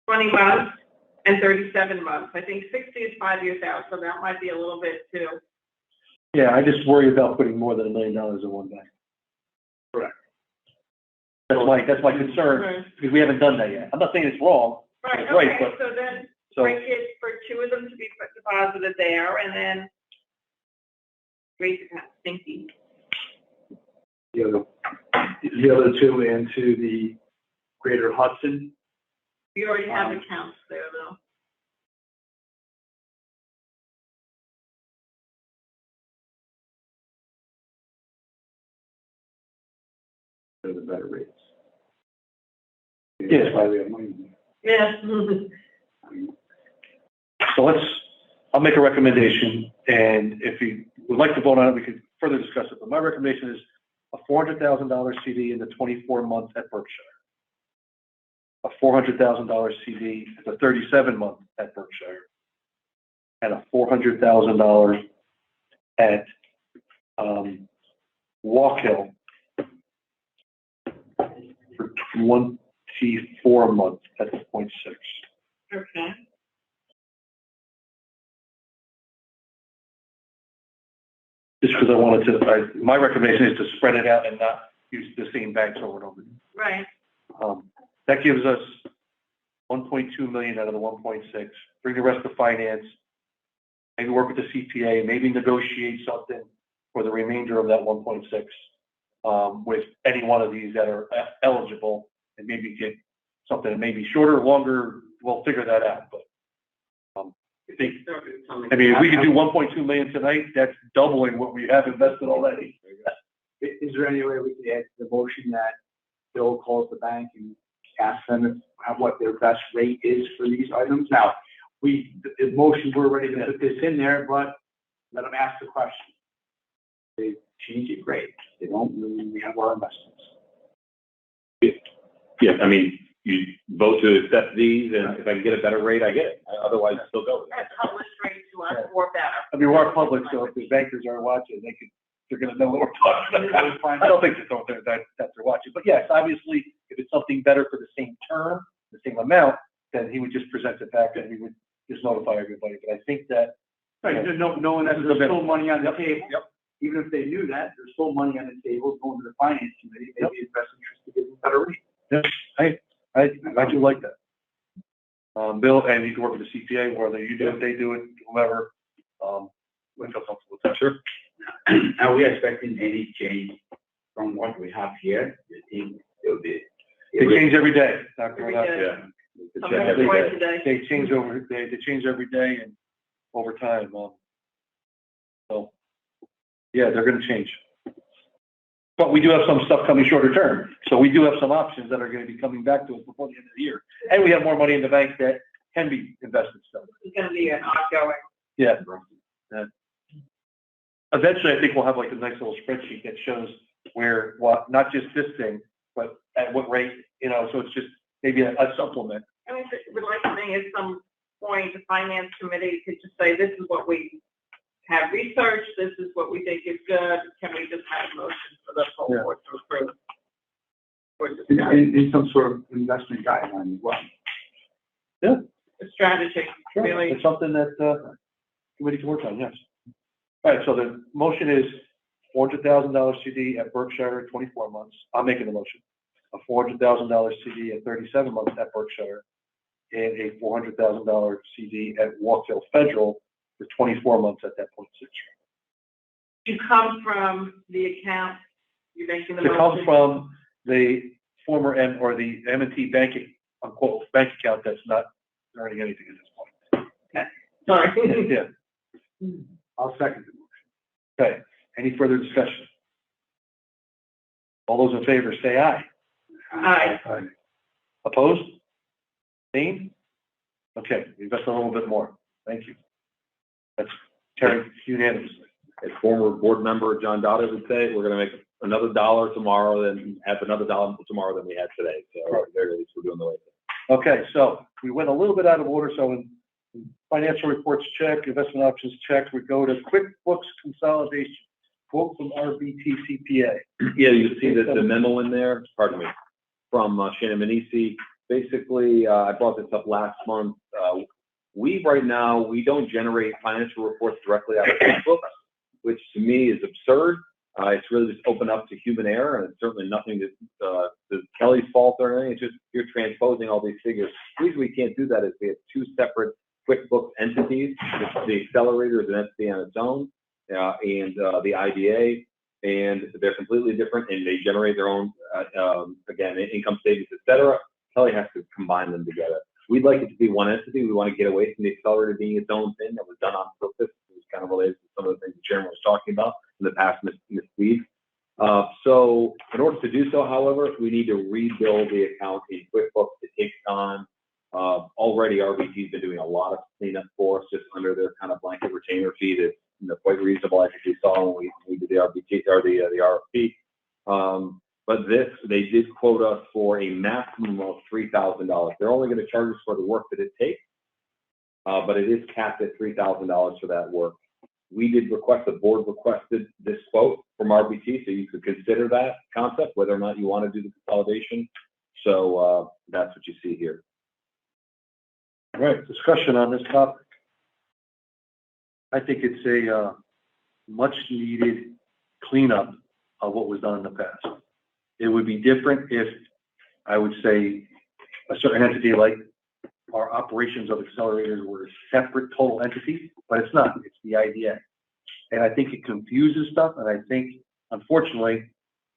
20 months, and 37 months. I think 60 is 5 years out, so that might be a little bit too. Yeah, I just worry about putting more than $1 million in one bank. Correct. That's my concern, Right. because we haven't done that yet. I'm not saying it's wrong. Right, It's right, okay, but- so then So, break it for two of them to be put deposited there, and then raise it kind of stinky. The other two into the Greater Hudson. We already have accounts there, though. They're the better rates. Yeah. That's why we have money. Yes. so I'll make a recommendation, and if you would like to vote on it, we could further discuss it. But my recommendation is a $400,000 CD in the 24 months at Berkshire. A $400,000 CD at the 37 month at Berkshire. And a $400,000 at Walk Hill for 24 months at 0.6. Okay. just because I wanted to, my recommendation is to spread it out and not use the same banks over and over. Right. That gives us 1.2 million out of the 1.6. Bring the rest to finance. Maybe work with the CPA, maybe negotiate something for the remainder of that 1.6 with any one of these that are eligible, and maybe get something that may be shorter or longer. We'll figure that out. But I mean, if we could do 1.2 million tonight, that's doubling what we have invested already. Is there any way we could add the motion that Bill calls the bank and asks them what their best rate is for these items? Now, the motion, we're ready to put this in there, but let them ask the question. They change it, great. They don't, we have our investments. Yeah, I mean, you vote to accept these, and if I can get a better rate, I get it. Otherwise, I still go. That's published rate to us or better. I mean, we're public, so if the bankers are watching, they're going to know what we're talking about. I don't think that they're watching, but yes, obviously, if it's something better for the same term, the same amount, then he would just present it back and we would just notify everybody. But I think that Knowing that there's still money on the table. Yep. Even if they knew that, there's still money on the table going to the finance committee. Maybe it's best interest to give them a better rate. Yeah, I do like that. Bill, and you can work with the CPA, whether you do it, they do it, whomever. We feel comfortable with that. Sure. Are we expecting any change from what we have here? You think there'll be? They change every day, Dr. Every Renato. day. Yeah. Sometimes Every twice day. a day. They change every day and over time. So, yeah, they're going to change. But we do have some stuff coming shorter term. So we do have some options that are going to be coming back to us before the end of the year. And we have more money in the bank that can be invested still. It's gonna be an ongoing. Yeah. Eventually, I think we'll have like a nice little spreadsheet that shows where, what, not just this thing, but at what rate, so it's just maybe a supplement. I mean, we'd like to think at some point, the finance committee could just say, this is what we have researched, this is what we think is good, can we just have a motion for the whole board to approve? In some sort of investment guideline as well. Yeah. A strategy, Sure. really. It's something that committee can work on, yes. All right, so the motion is $400,000 CD at Berkshire, 24 months. I'm making the motion. A $400,000 CD at 37 months at Berkshire, and a $400,000 CD at Walkville Federal for 24 months at that 0.6. You come from the account, you're making the To come motion. from the former the M&T banking, unquote, bank account that's not earning anything at this point. Sorry. Yeah. I'll second the motion. Okay. Any further discussion? All those in favor say aye. Aye. Aye. Opposed? Abstained? Okay, we invest a little bit more. Thank you. That's carried unanimously. As former board member John Dada would say, we're going to make another $1 tomorrow, then have another $1 tomorrow than we had today. So at the very least, we're doing the right thing. Okay, so we went a little bit out of order. So in financial reports check, investment options check, we go to QuickBooks consolidation. Quote from RBT CPA. Yeah, you see the memo in there, pardon me, from Shannon Manisi. Basically, I brought this up last month. Right now, we don't generate financial reports directly out of QuickBooks, which to me is absurd. It's really just open up to human error, and it's certainly nothing to Kelly's fault or anything. It's just you're transposing all these figures. The reason we can't do that is we have two separate QuickBooks entities. The accelerator is an entity on its own, and the IDA, and they're completely different, and they generate their own, again, income statements, etc. Kelly has to combine them together. We'd like it to be one entity. We want to get away from the accelerator being its own thing that was done on purpose. It was kind of related to some of the things the chairman was talking about in the past mislead. So in order to do so, however, we need to rebuild the account in QuickBooks. It takes time. Already RBT's been doing a lot of cleanup for us just under their kind of blanket retainer fee that's quite reasonable. I think we saw when we did the RBT or the RFP. But they did quote us for a maximum of $3,000. They're only going to charge us for the work that it takes, but it is capped at $3,000 for that work. We did request, the board requested this quote from RBT, so you could consider that concept, whether or not you want to do the consolidation. So that's what you see here. All right, discussion on this topic. I think it's much needed cleanup of what was done in the past. It would be different if, I would say, a certain entity like our operations of accelerators were a separate total entity, but it's not, it's the IDA. And I think it confuses stuff, and I think, unfortunately,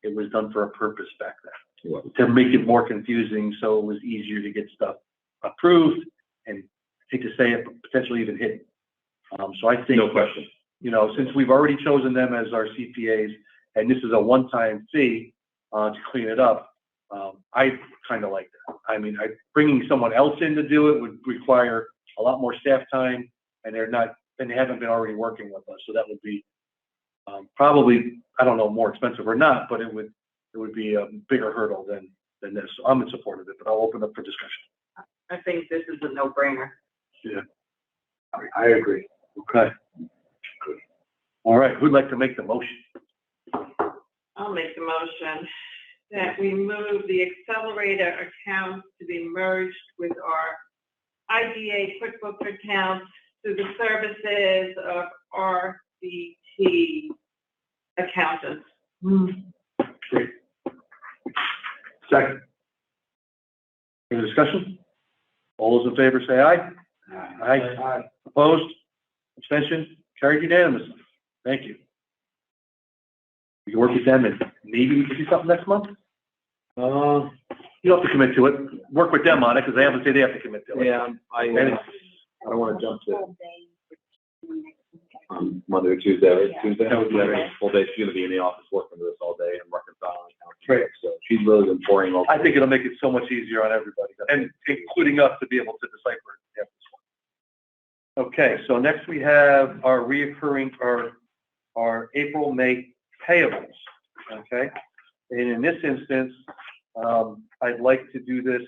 it was done for a purpose back then. To make it more confusing, so it was easier to get stuff approved, and I hate to say it, but potentially even hidden. So I think, No question. you know, since we've already chosen them as our CPAs, and this is a one-time fee to clean it up, I kind of like that. I mean, bringing someone else in to do it would require a lot more staff time, and they haven't been already working with us, so that would be probably, I don't know, more expensive or not, but it would be a bigger hurdle than this. So I'm in support of it, but I'll open up for discussion. I think this is a no-brainer. Yeah, I agree. Okay. Good. All right, who'd like to make the motion? I'll make the motion that we move the accelerator accounts to be merged with our IDA QuickBooks accounts through the services of RCT accountants. Great. Second. Any discussion? All those in favor say aye. Aye. Opposed? Abstention? Carried unanimously. Thank you. We can work with them, and maybe we can do something next month? You don't have to commit to it. Work with them on it, because they haven't said they have to commit to it. Yeah, I don't want to jump to Monday or Tuesday, right? Tuesday? That would be great. Full day. She's going to be in the office working with us all day and reconciling. Great. So she's really been pouring over. I think it'll make it so much easier on everybody, and including us to be able to decipher it after this one. Okay, so next we have our reoccurring, our April, May payables, okay? And in this instance, I'd like to do this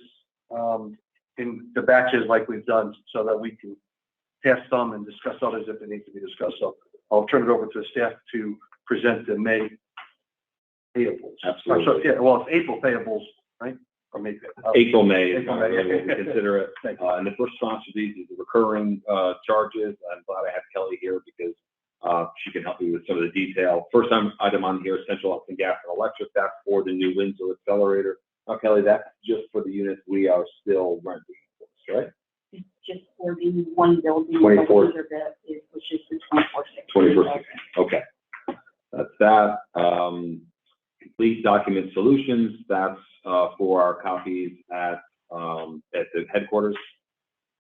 in the batches like we've done, so that we can pass some and discuss others if they need to be discussed. So I'll turn it over to the staff to present the May payables. Absolutely. So, yeah, well, it's April payables, right? Or May payables. April, May is April, May. what we consider it. Thank you. And the first tranche of these is the recurring charges. I'm glad I have Kelly here because she can help me with some of the detail. First item on here, Central Hudson Gas and Electric. That's for the new Windsor accelerator. Now, Kelly, that's just for the units we are still renting, right? It's just for the one building. 24. Which is the 24/6. 24/6. Okay. That's that. Complete Document Solutions. That's for our copies at the headquarters.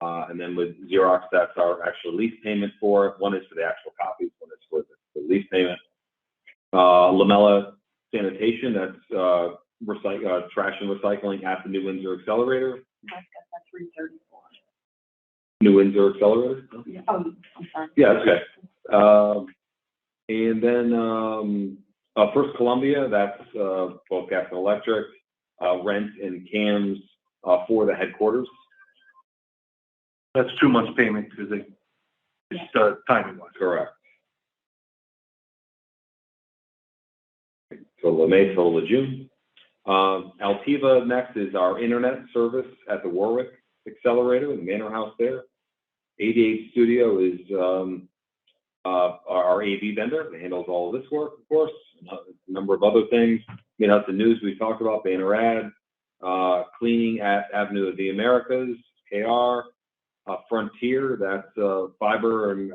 And then with Xerox, that's our actual lease payment for it. One is for the actual copies, one is for the lease payment. Lamella Sanitation, that's trash and recycling at the New Windsor Accelerator. That's 334. New Windsor Accelerator? Yeah. Oh, I'm sorry. Yeah, that's okay. And then First Columbia, that's both gas and electric, rent and cams for the headquarters. That's 2 months payment because it's timing wise. Correct. Total of May, total of June. Altiva next is our internet service at the Warwick Accelerator, the Manor House there. 88 Studio is our AV vendor. It handles all of this work, of course, a number of other things. Mid-Hudson News we talked about, banner ad, cleaning at Avenue of the Americas, KR. Frontier, that's fiber and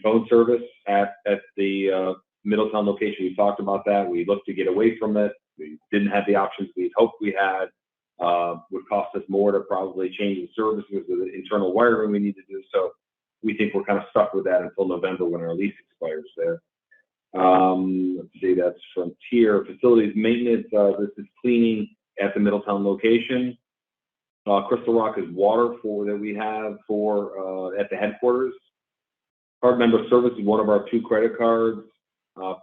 phone service at the Middletown location. We talked about that. We looked to get away from it. We didn't have the options we'd hoped we had. Would cost us more to probably change the services with the internal wiring we need to do. So we think we're kind of stuck with that until November when our lease expires there. Let's see, that's Frontier. Facilities maintenance, this is cleaning at the Middletown location. Crystal Rock is water that we have for at the headquarters. Card member service is one of our 2 credit cards.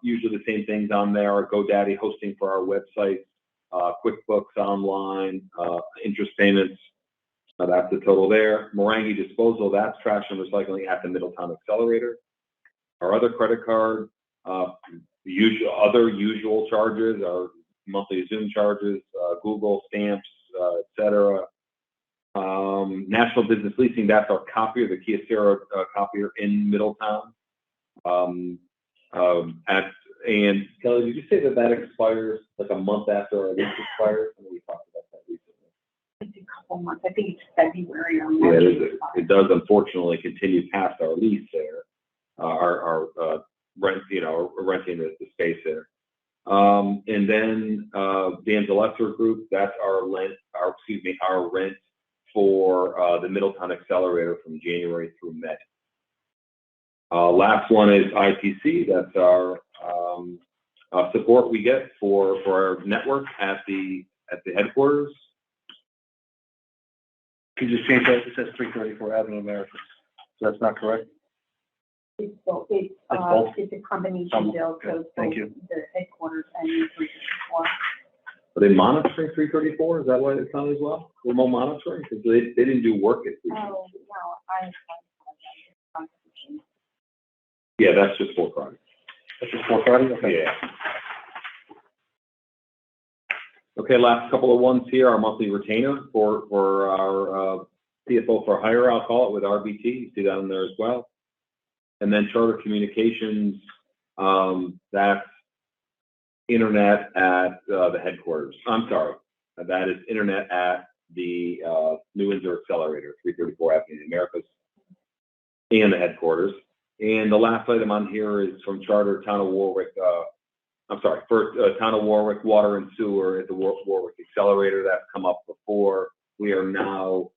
Usually the same things on there are GoDaddy hosting for our website, QuickBooks Online, interest payments. That's the total there. Morangi Disposal, that's trash and recycling at the Middletown Accelerator. Our other credit card, other usual charges are monthly Zoom charges, Google stamps, etc. National Business Leasing, that's our copier, the Kyocera copier in Middletown. And Kelly, did you say that expires like a month after our lease expires? I know we talked about that recently. It's a couple months. I think it's February or Yeah, March. it does unfortunately continue past our lease there, our rent, renting the space there. And then the Angelesser Group, that's our rent for the Middletown Accelerator from January through May. Last one is IPC. That's our support we get for our network at the headquarters. Can you just change that? It says 334 Avenue Americas. So that's not correct? It's both. It's both? a combination bill, so Thank you. the headquarters and 364. Are they monitoring 334? Is that why it's on as well? Remote monitoring? Because they didn't do work at 334. Oh, no, I apologize. Yeah, that's just for Friday. That's just for Friday? Okay. Yeah. Okay, last couple of ones here. Our monthly retainer for our CFO for hire, I'll call it, with RBT. You see that in there as well. And then Charter Communications, that's internet at the headquarters. I'm sorry, that is internet at the New Windsor Accelerator, 334 Avenue Americas, and the headquarters. And the last item on here is from Charter, Town of Warwick. Town of Warwick Water and Sewer at the Warwick Accelerator. That's come up before. We are now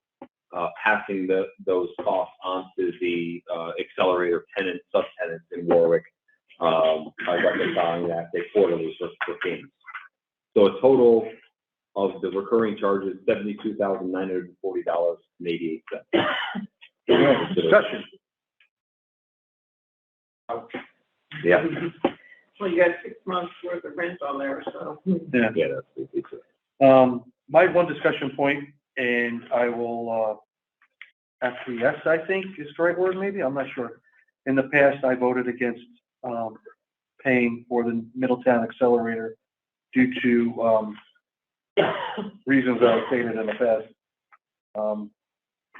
passing those costs onto the accelerator tenants, subtenants in Warwick, by reconciling that they quarterly for payments. So a total of the recurring charges, $72,940.88. Discussion. Yeah. Well, you got 6 months worth of rent on there, so. Yeah. Yeah, that's it. My one discussion point, and I will acquiesce, I think is the right word, maybe, I'm not sure. In the past, I voted against paying for the Middletown Accelerator due to reasons that I stated in the past.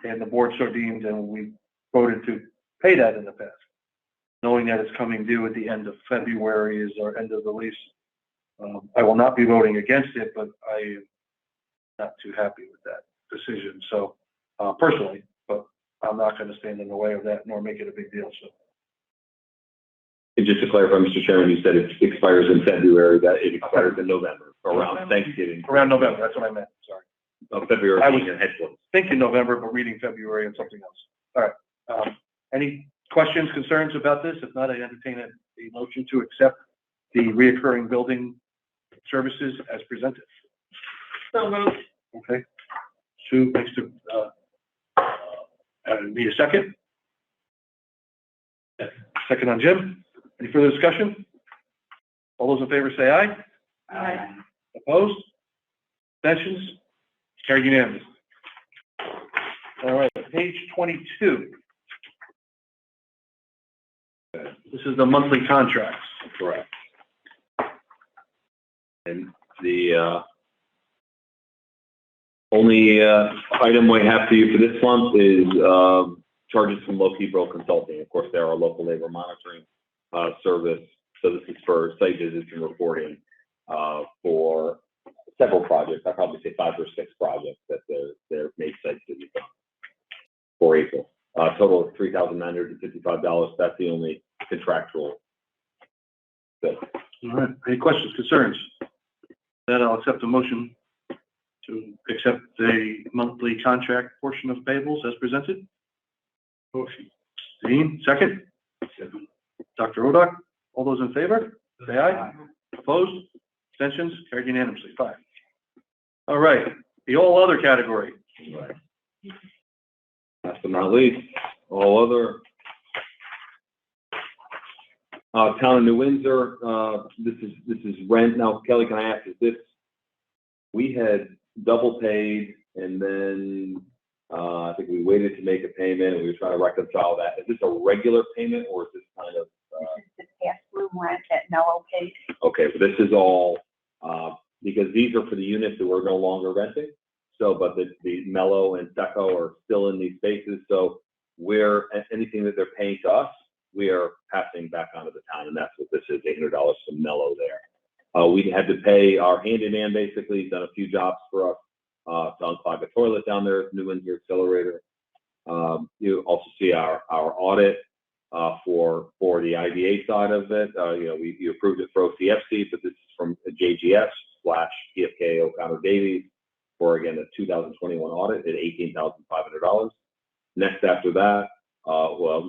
And the board so deemed, and we voted to pay that in the past, knowing that it's coming due at the end of February is our end of the lease. I will not be voting against it, but I am not too happy with that decision. So personally, but I'm not going to stand in the way of that nor make it a big deal. So. And just to clarify, Mr. Chairman, you said it expires in February, that it expires in November, around Thanksgiving. Around November, that's what I meant, sorry. February I was being headquarters. thinking November, but reading February and something else. All right. Any questions, concerns about this? If not, I entertain a motion to accept the reoccurring building services as presented. So moved. Okay. Sue, thanks to, need a second? Second on Jim. Any further discussion? All those in favor say aye. Aye. Opposed? Abstentions? Carried unanimously. All right, page 22. This is the monthly contracts. Correct. And the only item we have for you for this month is charges from Low Bro Consulting. Of course, they're our local labor monitoring service. So this is for site visits and reporting for several projects. I'd probably say 5 or 6 projects that they're made site visits on for April. Total of $3,955. That's the only contractual bill. All right, any questions, concerns? Then I'll accept the motion to accept the monthly contract portion of payables as presented. Motion. Dean, second. Dr. Odak, all those in favor, say aye. Opposed? Abstentions? Carried unanimously. 5. All right, the all other category. Right. Last but not least, all other. Town of New Windsor, this is rent. Now, Kelly, can I ask, is this, we had double paid and then I think we waited to make a payment and we were trying to reconcile that. Is this a regular payment or is this kind of? This is the pass-through rent that Mello pays. Okay, but this is all, because these are for the units that we're no longer renting. So, but the Mello and Seco are still in these spaces. So anything that they're paying to us, we are passing back onto the town, and that's what this is, $800 to mellow there. We had to pay our handyman, basically. He's done a few jobs for us to unclog a toilet down there at New Windsor Accelerator. You also see our audit for the IDA side of it. We approved it for OCFC, but this is from JGS/PFK O'Connor Davies for, again, the 2021 audit at $18,500. Next after that,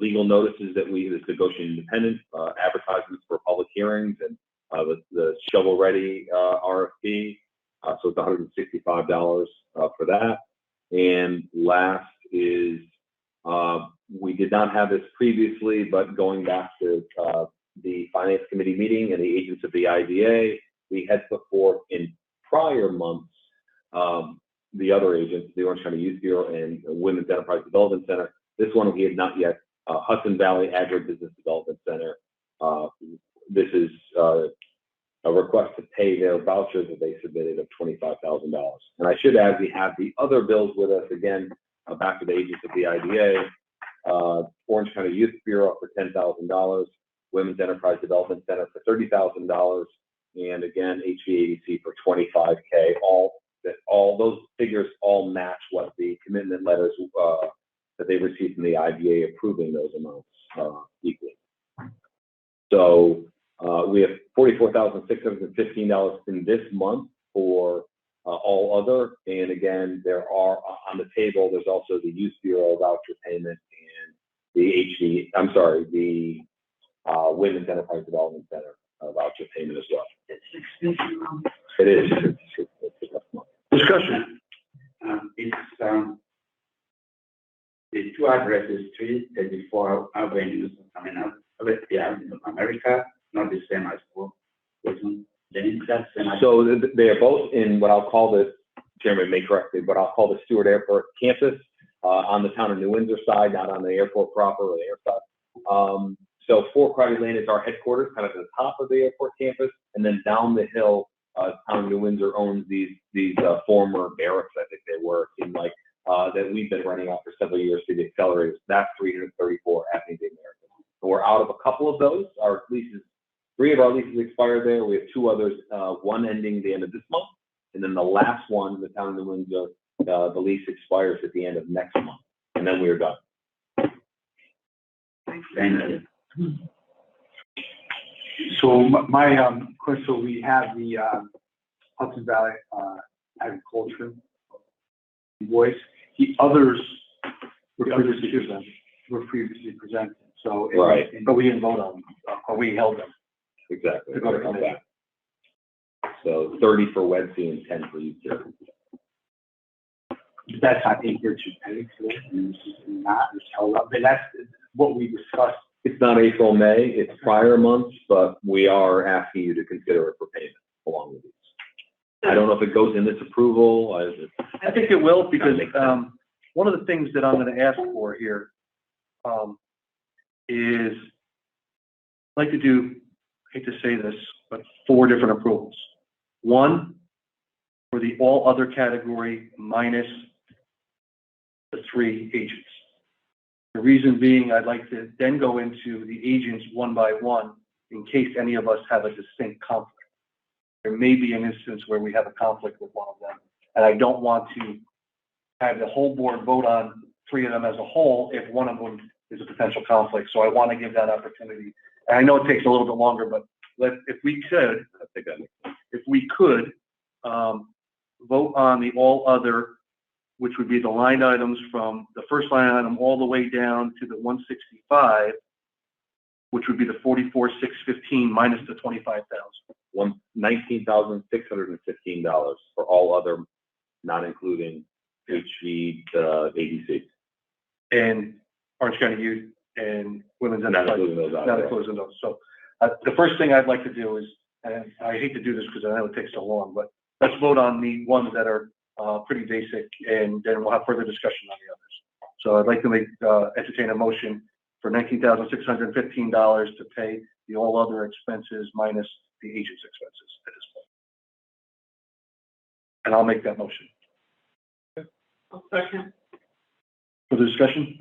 legal notices that this negotiating independent advertisements for public hearings and the shovel ready RFP. So it's $165 for that. And last is, we did not have this previously, but going back to the Finance Committee meeting and the agents of the IDA, we had put forth in prior months the other agents, the Orange County Youth Bureau and Women's Enterprise Development Center. This one we had not yet. Hudson Valley Agribusiness Development Center. This is a request to pay their vouchers that they submitted of $25,000. And I should add, we have the other bills with us again, back to the agents of the IDA, Orange County Youth Bureau for $10,000, Women's Enterprise Development Center for $30,000, and again, HVAC for $25K. All those figures all match what the commitment letters that they received from the IDA approving those amounts equally. So we have $44,615 in this month for all other, and again, there are on the table. There's also the Youth Bureau voucher payment and the Women's Enterprise Development Center voucher payment as well. It's expensive. It is. It's a tough month. Discussion. It's the two addresses, 334 Avenue, America, not the same as for So they are both in what I'll call the, Chairman may correct me, but I'll call the Stewart Airport campus on the town of New Windsor side, not on the airport proper or the air side. So 4 Crowdy Lane is our headquarters, kind of at the top of the airport campus, and then down the hill, town of New Windsor owns these former barracks, I think they were, it seemed like, that we've been running out for several years to the accelerators. That's 334 Avenue de America. And we're out of a couple of those. Our leases, 3 of our leases expired there. We have 2 others, one ending the end of this month, and then the last one, the town of New Windsor, the lease expires at the end of next month, and then we are done. Thank you. So my question, so we have the Hudson Valley agriculture invoice. The others were previously presented. So Right. But we didn't vote on them, or we held them. Exactly. To go to committee. So 30 for Wedsey and 10 for you two. That's, I think, here to pay for it, and this is not, it's held up, and that's what we discussed. It's not April, May, it's prior months, but we are asking you to consider it for payment along with these. I don't know if it goes in this approval. I think it will, because one of the things that I'm going to ask for here is, I'd like to do, I hate to say this, but 4 different approvals. 1 for the all other category minus the 3 agents. The reason being, I'd like to then go into the agents one by one in case any of us have a distinct conflict. There may be an instance where we have a conflict with one of them, and I don't want to have the whole board vote on 3 of them as a whole if one of them is a potential conflict. So I want to give that opportunity. And I know it takes a little bit longer, but if we could vote on the all other, which would be the line items from the first line item all the way down to the 165, which would be the 44,615 minus the 25,000. $19,615 for all other, not including HV, ADC. And Orange County Youth and Women's Not including those. Not including those. So the first thing I'd like to do is, and I hate to do this because I know it takes so long, but let's vote on the ones that are pretty basic, and then we'll have further discussion on the others. So I'd like to entertain a motion for $19,615 to pay the all other expenses minus the agent's expenses at this point. And I'll make that motion. I'll second. For the discussion,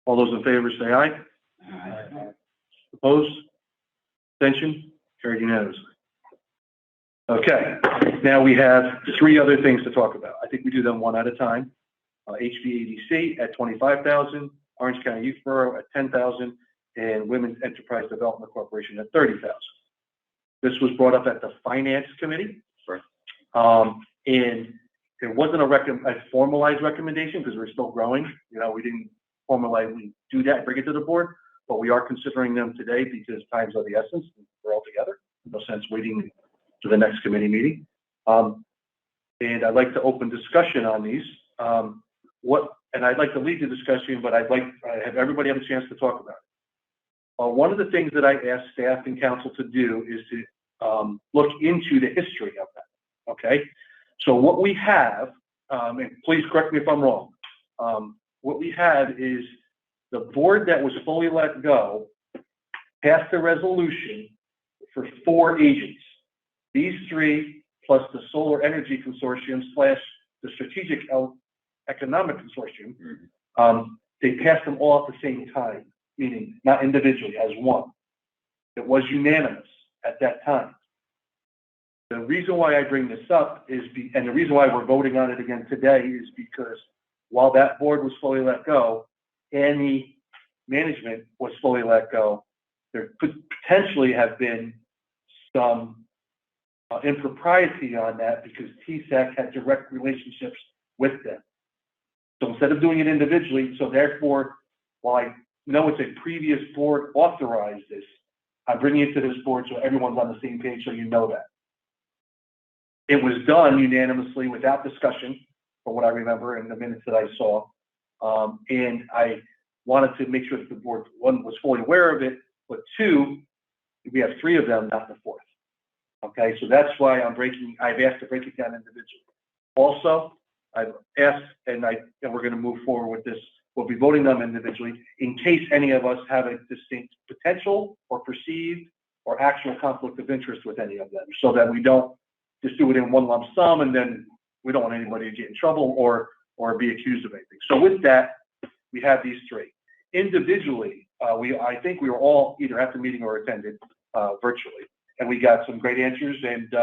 all those in favor say aye. Opposed? Abstention? Carried unanimously. Okay, now we have 3 other things to talk about. I think we do them one at a time. HVADC at 25,000, Orange County Youth Bureau at 10,000, and Women's Enterprise Development Corporation at 30,000. This was brought up at the Finance Committee. Right. And there wasn't a formalized recommendation because we're still growing. You know, we didn't formally do that, bring it to the board, but we are considering them today because time's of the essence. We're all together. No sense waiting to the next committee meeting. And I'd like to open discussion on these. And I'd like to lead the discussion, but I'd like to have everybody have a chance to talk about it. One of the things that I asked staff and council to do is to look into the history of that. Okay, so what we have, and please correct me if I'm wrong. What we have is the board that was fully let go passed a resolution for 4 agents. These 3 plus the Solar Energy Consortium / the Strategic Economic Consortium, they passed them all at the same time, meaning not individually, as one. It was unanimous at that time. The reason why I bring this up is, and the reason why we're voting on it again today is because while that board was fully let go and the management was fully let go, there could potentially have been some impropriety on that because TSAC had direct relationships with them. So instead of doing it individually, so therefore, while I know it's a previous board authorized this, I'm bringing it to this board so everyone's on the same page so you know that. It was done unanimously without discussion, from what I remember in the minutes that I saw. And I wanted to make sure that the board, 1, was fully aware of it, but 2, we have 3 of them, not the 4th. Okay, so that's why I've asked to break it down individually. Also, I've asked, and we're going to move forward with this. We'll be voting them individually in case any of us have a distinct potential or perceived or actual conflict of interest with any of them, so that we don't just do it in one lump sum and then we don't want anybody to get in trouble or be accused of anything. So with that, we have these 3. Individually, I think we were all either at the meeting or attended virtually, and we got some great answers. And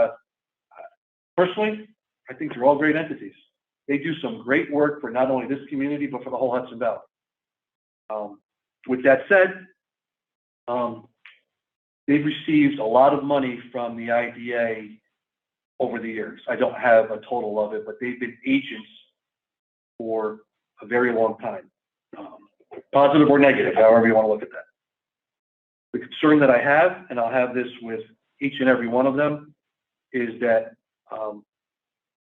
personally, I think they're all great entities. They do some great work for not only this community, but for the whole Hudson Valley. With that said, they've received a lot of money from the IDA over the years. I don't have a total of it, but they've been agents for a very long time. Positive or negative, however you want to look at that. The concern that I have, and I'll have this with each and every one of them, is that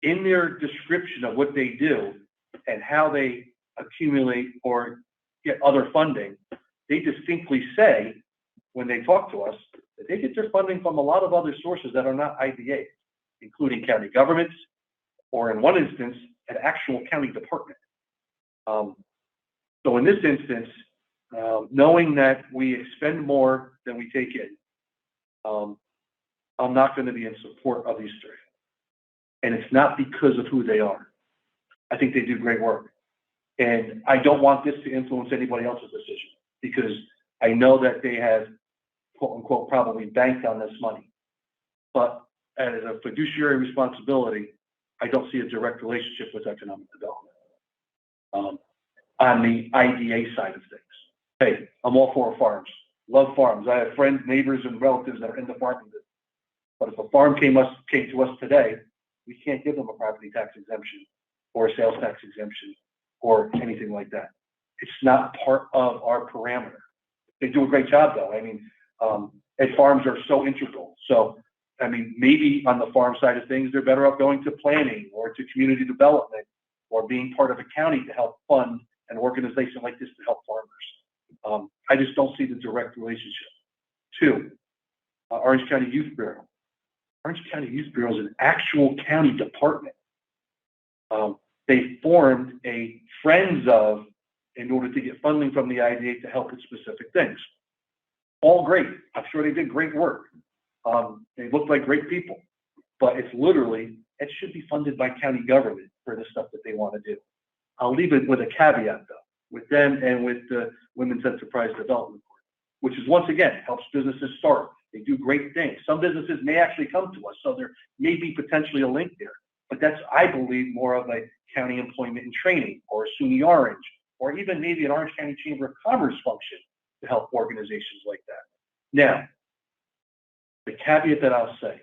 in their description of what they do and how they accumulate or get other funding, they distinctly say, when they talk to us, that they get their funding from a lot of other sources that are not IDA, including county governments, or in one instance, an actual county department. So in this instance, knowing that we expend more than we take in, I'm not going to be in support of these 3. And it's not because of who they are. I think they do great work. And I don't want this to influence anybody else's decision because I know that they have, quote unquote, probably banked on this money. But as a fiduciary responsibility, I don't see a direct relationship with economic development on the IDA side of things. Hey, I'm all for farms. Love farms. I have friends, neighbors, and relatives that are in the farming business. But if a farm came to us today, we can't give them a property tax exemption or a sales tax exemption or anything like that. It's not part of our parameter. They do a great job, though. I mean, and farms are so integral. So, I mean, maybe on the farm side of things, they're better off going to planning or to community development or being part of a county to help fund an organization like this to help farmers. I just don't see the direct relationship. 2, Orange County Youth Bureau. Orange County Youth Bureau is an actual county department. They formed a Friends of in order to get funding from the IDA to help with specific things. All great. I'm sure they did great work. They look like great people, but it's literally, it should be funded by county government for the stuff that they want to do. I'll leave it with a caveat though, with them and with the Women's Enterprise Development Board. which is once again, helps businesses start. They do great things. Some businesses may actually come to us, so there may be potentially a link there. But that's, I believe, more of a county employment and training, or a SUNY Orange, or even maybe an Orange County Chamber of Commerce function to help organizations like that. Now, the caveat that I'll say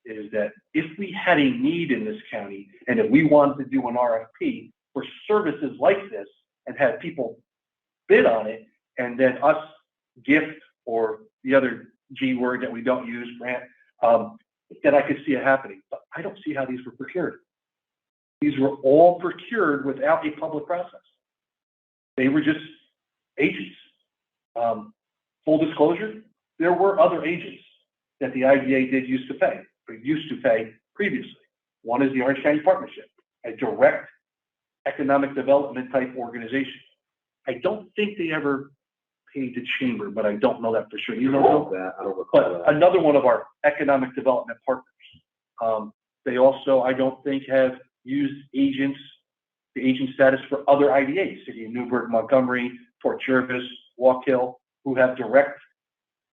is that if we had a need in this county and if we wanted to do an RFP for services like this and have people bid on it, and then us gift, or the other G word that we don't use, grant, then I could see it happening. But I don't see how these were procured. These were all procured without a public process. They were just agents. Full disclosure, there were other agents that the IDA did used to pay previously. One is the Orange County Partnership, a direct economic development type organization. I don't think they ever paid the chamber, but I don't know that for sure. You know that? I don't recall but that. another one of our economic development partners. They also, I don't think, have used agents, the agent status for other IDAs, City of Newburgh, Montgomery, Fort Jervis, Walk Hill, who have direct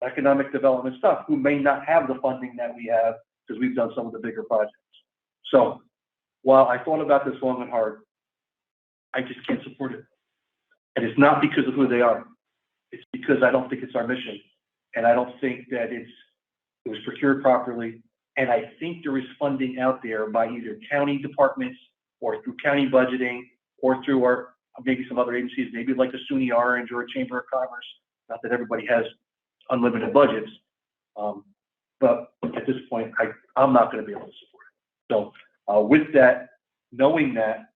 economic development stuff, who may not have the funding that we have because we've done some of the bigger projects. So while I thought about this long and hard, I just can't support it. And it's not because of who they are. It's because I don't think it's our mission. And I don't think that it was procured properly. And I think there is funding out there by either county departments or through county budgeting or through our, maybe some other agencies, maybe like the SUNY Orange or a Chamber of Commerce. Not that everybody has unlimited budgets. But at this point, I'm not going to be able to support it. So with that, knowing that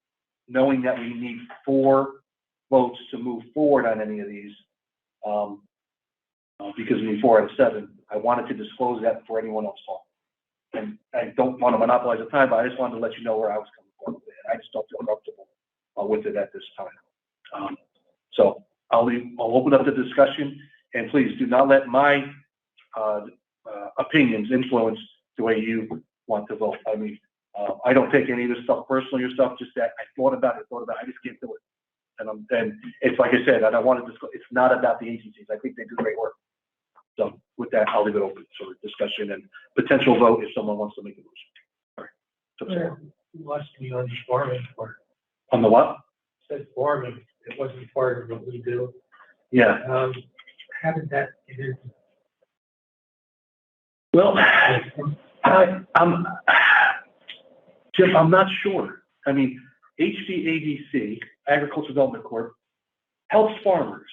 we need 4 votes to move forward on any of these, because we need 4 out of 7, I wanted to disclose that before anyone else talked. And I don't want to monopolize the time, but I just wanted to let you know where I was coming from with it. I just don't feel comfortable with it at this time. So I'll open up the discussion, and please do not let my opinions influence the way you want to vote. I mean, I don't take any of this stuff personally or stuff, just that I thought about it, I just can't do it. And it's like I said, I don't want to discuss, it's not about the agencies. I think they do great work. So with that, I'll leave it open for discussion and potential vote if someone wants to make a motion. All right. So, It must be on the farming part. on the what? It said farming, it wasn't part of what we do. Yeah. How did that get into? Well, Jim, I'm not sure. I mean, HVADC, Agricultural Development Corp, helps farmers,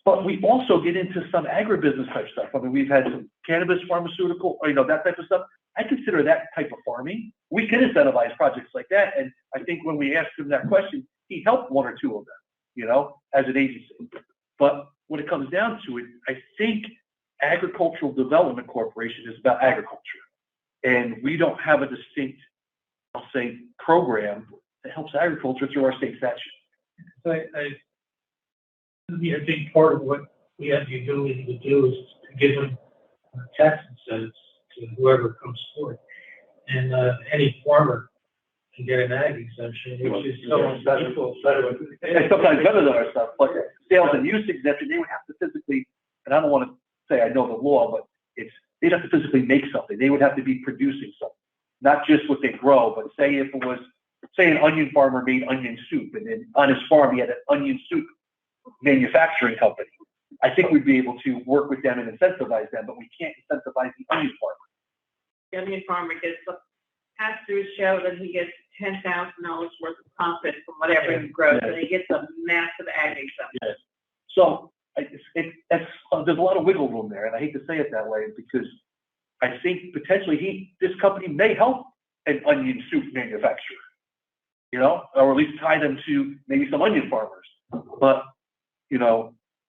but we also get into some agribusiness type stuff. I mean, we've had some cannabis, pharmaceutical, that type of stuff. I consider that type of farming. We can incentivize projects like that. And I think when we asked him that question, he helped 1 or 2 of them, as an agency. But when it comes down to it, I think Agricultural Development Corporation is about agriculture. And we don't have a distinct, I'll say, program that helps agriculture through our state statute. So I think part of what we have the ability to do is to give them tax incentives to whoever comes forward. And any farmer can get an ag exemption, which is so better. And sometimes better than our stuff, but sales and use exemption, they would have to physically, and I don't want to say I know the law, but they'd have to physically make something. They would have to be producing something, not just what they grow, but say if it was, say an onion farmer made onion soup, and then on his farm he had an onion soup manufacturing company. I think we'd be able to work with them and incentivize them, but we can't incentivize the onion farmer. The onion farmer has to show that he gets $10,000 worth of profit from whatever he grows, and he gets a massive ag exemption. Yes. So there's a lot of wiggle room there, and I hate to say it that way because I think potentially this company may help an onion soup manufacturer, or at least tie them to maybe some onion farmers. But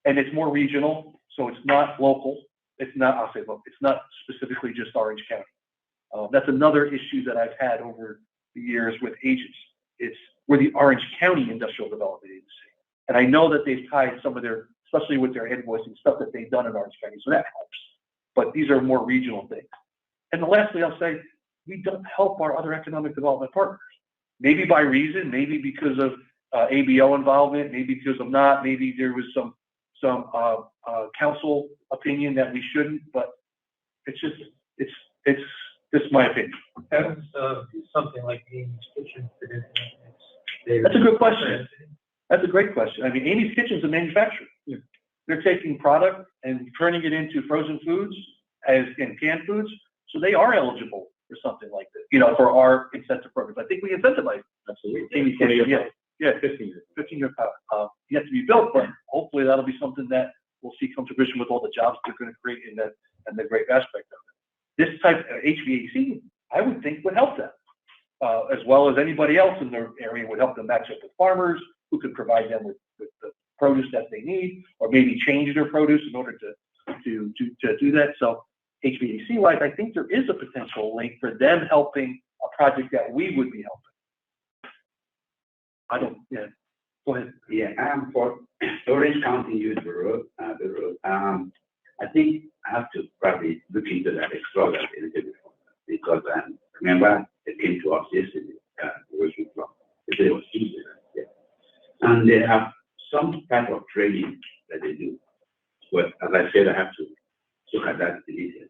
and it's more regional, so it's not local. It's not, I'll say local. It's not specifically just Orange County. That's another issue that I've had over the years with agents. We're the Orange County Industrial Development Agency. And I know that they've tied some of their, especially with their invoicing stuff that they've done in Orange County, so that helps. But these are more regional things. And lastly, I'll say, we don't help our other economic development partners. Maybe by reason, maybe because of ABO involvement, maybe because of not, maybe there was some some, council opinion that we shouldn't, but it's just, it's my opinion. How does, something like Amy's Kitchen fit into it? That's a good question. That's a great question. I mean, Amy's Kitchen's a manufacturer. They're taking product and turning it into frozen foods and canned foods. So they are eligible for something like this, you know, for our incentive programs. I think we incentivize. Absolutely. Amy's Kitchen, yeah, 15-year yet to be built, but hopefully that'll be something that we'll see come to fruition with all the jobs they're going to create in that, and the great aspect of it. This type of HVAC, I would think would help them, as well as anybody else in their area would help them match up with farmers who could provide them with the produce that they need, or maybe change their produce in order to do that. So HVAC wise, I think there is a potential link for them helping a project that we would be helping. Go ahead. Yeah, for Orange County use the road, I think I have to probably look into that, explore that a little bit, because remember it came to us yesterday, it was Tuesday, yeah. And they have some type of training that they do. But as I said, I have to look at that in detail.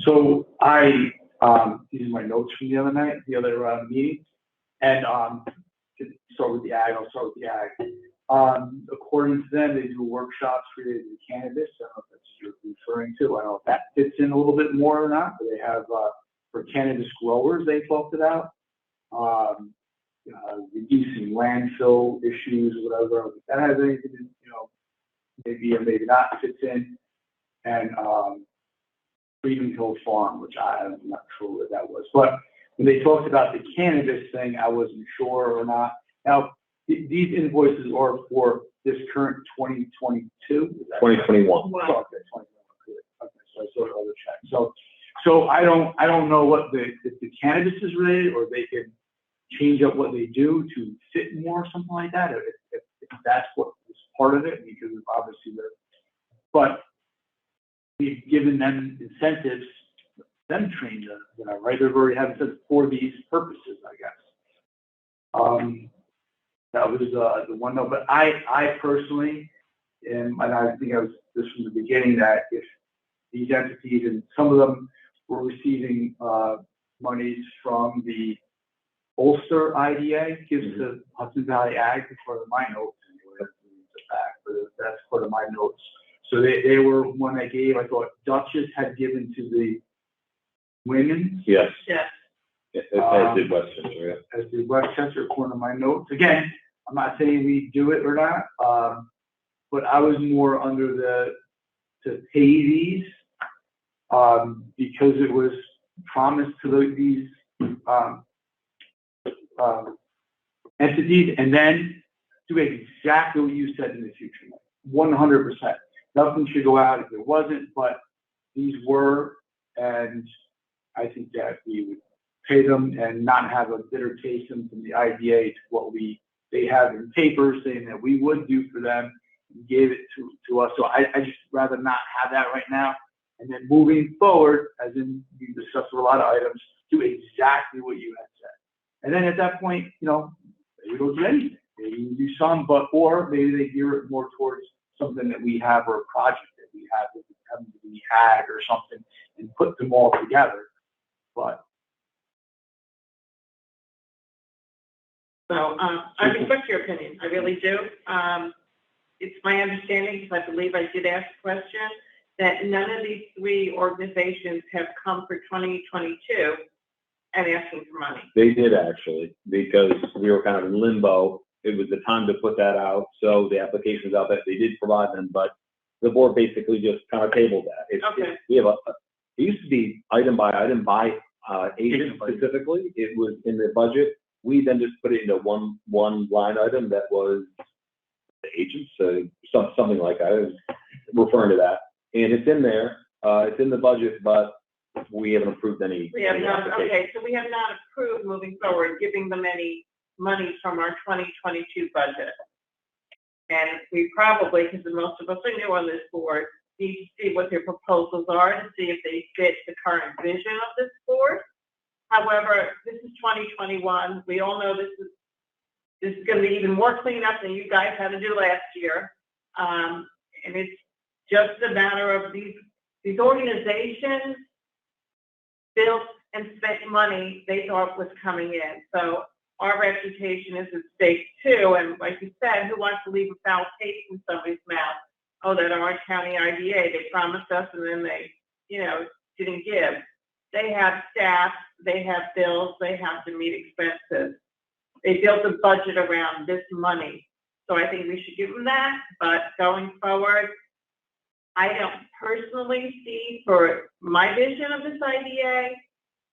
So these are my notes from the other night, the other meeting, and to start with the ag, I'll start with the ag. According to them, they do workshops related to cannabis. I don't know if that's what you're referring to. I don't know if that fits in a little bit more or not, but they have for cannabis growers, they talked about reducing landfill issues or whatever. If that has anything to, maybe or maybe not fits in, and Freedom Hill Farm, which I'm not sure what that was. But when they talked about the cannabis thing, I wasn't sure or not. Now, these invoices are for this current 2022? 2021. Okay, 2021. Okay, so I saw the other check. So I don't know what if the cannabis is related, or they can change up what they do to fit more or something like that. If that's what is part of it, because obviously but we've given them incentives, them trained, right? They've already had incentives for these purposes, I guess. That was the one note. But I personally, and I think I was this from the beginning, that if these entities, and some of them were receiving monies from the Ulster IDA, gives to Hudson Valley Ag, part of my notes anyway, but that's part of my notes. So they were one I gave. I thought Duchess had given to the women. Yes. Yes. As did Westchester, yeah. As did Westchester, according to my notes. Again, I'm not saying we do it or not, but I was more under to pay these because it was promised to these entities, and then do exactly what you said in the future. 100%. Nothing should go out if it wasn't, but these were, and I think that we would pay them and not have a bitter taste from the IDA to what they have in papers saying that we would do for them, and gave it to us. So I just rather not have that right now. And then moving forward, as in we discussed a lot of items, do exactly what you had said. And then at that point, maybe we don't do anything. Maybe we do some, or maybe they gear it more towards something that we have, or a project that we have that happens to be ag or something, and put them all together. But so I respect your opinion. I really do. It's my understanding, because I believe I did ask a question, that none of these three organizations have come for 2022 and asking for money. They did actually, because we were kind of in limbo. It was the time to put that out, so the applications out there, they did provide them, but the board basically just kind of tabled that. Okay. We have it used to be item by item by agent specifically. It was in the budget. We then just put it into one line item that was the agents, something like that. I was referring to that, and it's in there. It's in the budget, but we haven't approved any. We have not. Okay, so we have not approved moving forward, giving them any money from our 2022 budget. And we probably, because most of us are new on this board, need to see what their proposals are to see if they fit the current vision of this board. However, this is 2021. We all know this is going to be even more cleanup than you guys had to do last year. And it's just a matter of these organizations built and spent money they thought was coming in. So our reputation is at stake too. And like you said, who wants to leave a foul taste in somebody's mouth? Oh, that Orange County IDA, they promised us and then they, didn't give. They have staff, they have bills, they have to meet expenses. They built a budget around this money. So I think we should give them that, but going forward, I don't personally see for my vision of this IDA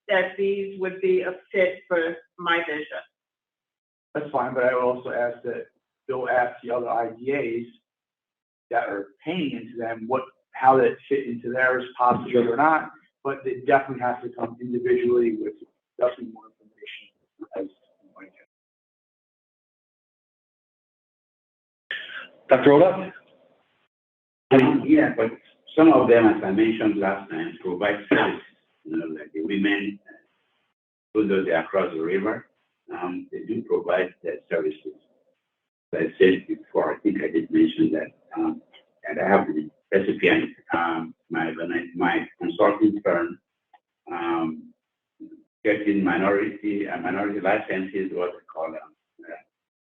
that these would be a fit for my vision. That's fine, but I would also ask that Bill ask the other IDAs that are paying into them how that fit into theirs, possibly or not, but it definitely has to come individually with definitely more information as Dr. Oda? Yeah, but some of them, as I mentioned last time, provide services, like the women, although they're across the river, they do provide their services. As I said before, I think I did mention that, and I have the recipient, my consulting firm, getting minority licenses, what they call them.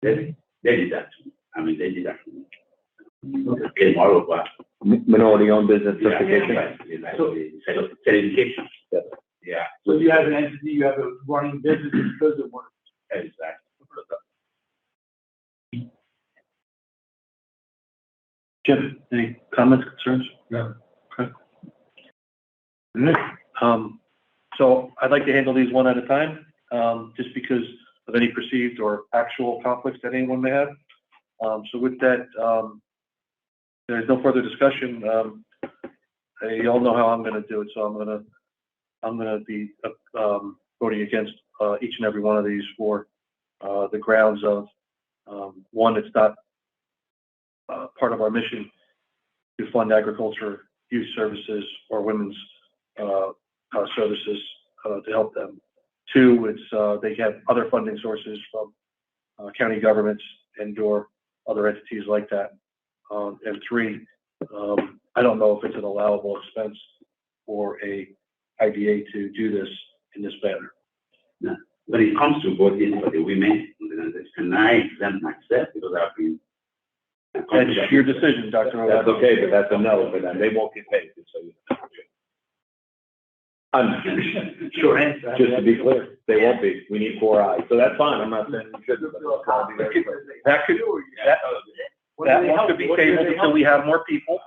They did that to me. They did that to me. They came all over. Minority-owned business certification. Certification. Yeah. So you have an entity, you have a running business because of one. Exactly. Jim, any comments, concerns? No. Okay. All right. So I'd like to handle these one at a time, just because of any perceived or actual conflicts that anyone may have. So with that, there's no further discussion. You all know how I'm going to do it, so I'm going to be voting against each and every one of these for the grounds of one, it's not part of our mission to fund agriculture, youth services, or women's services to help them. Two, it's they have other funding sources from county governments and/or other entities like that. And three, I don't know if it's an allowable expense for a IDA to do this in this manner. No. When it comes to voting for the women, can I exempt myself because I've been. That's your decision, Dr. That's okay, but that's a no for them. They won't get paid. So Sure answer. just to be clear, they won't be. We need 4 eyes. So that's fine. I'm not saying you shouldn't. But it's gotta be very clear. That could be tabled until we have more people.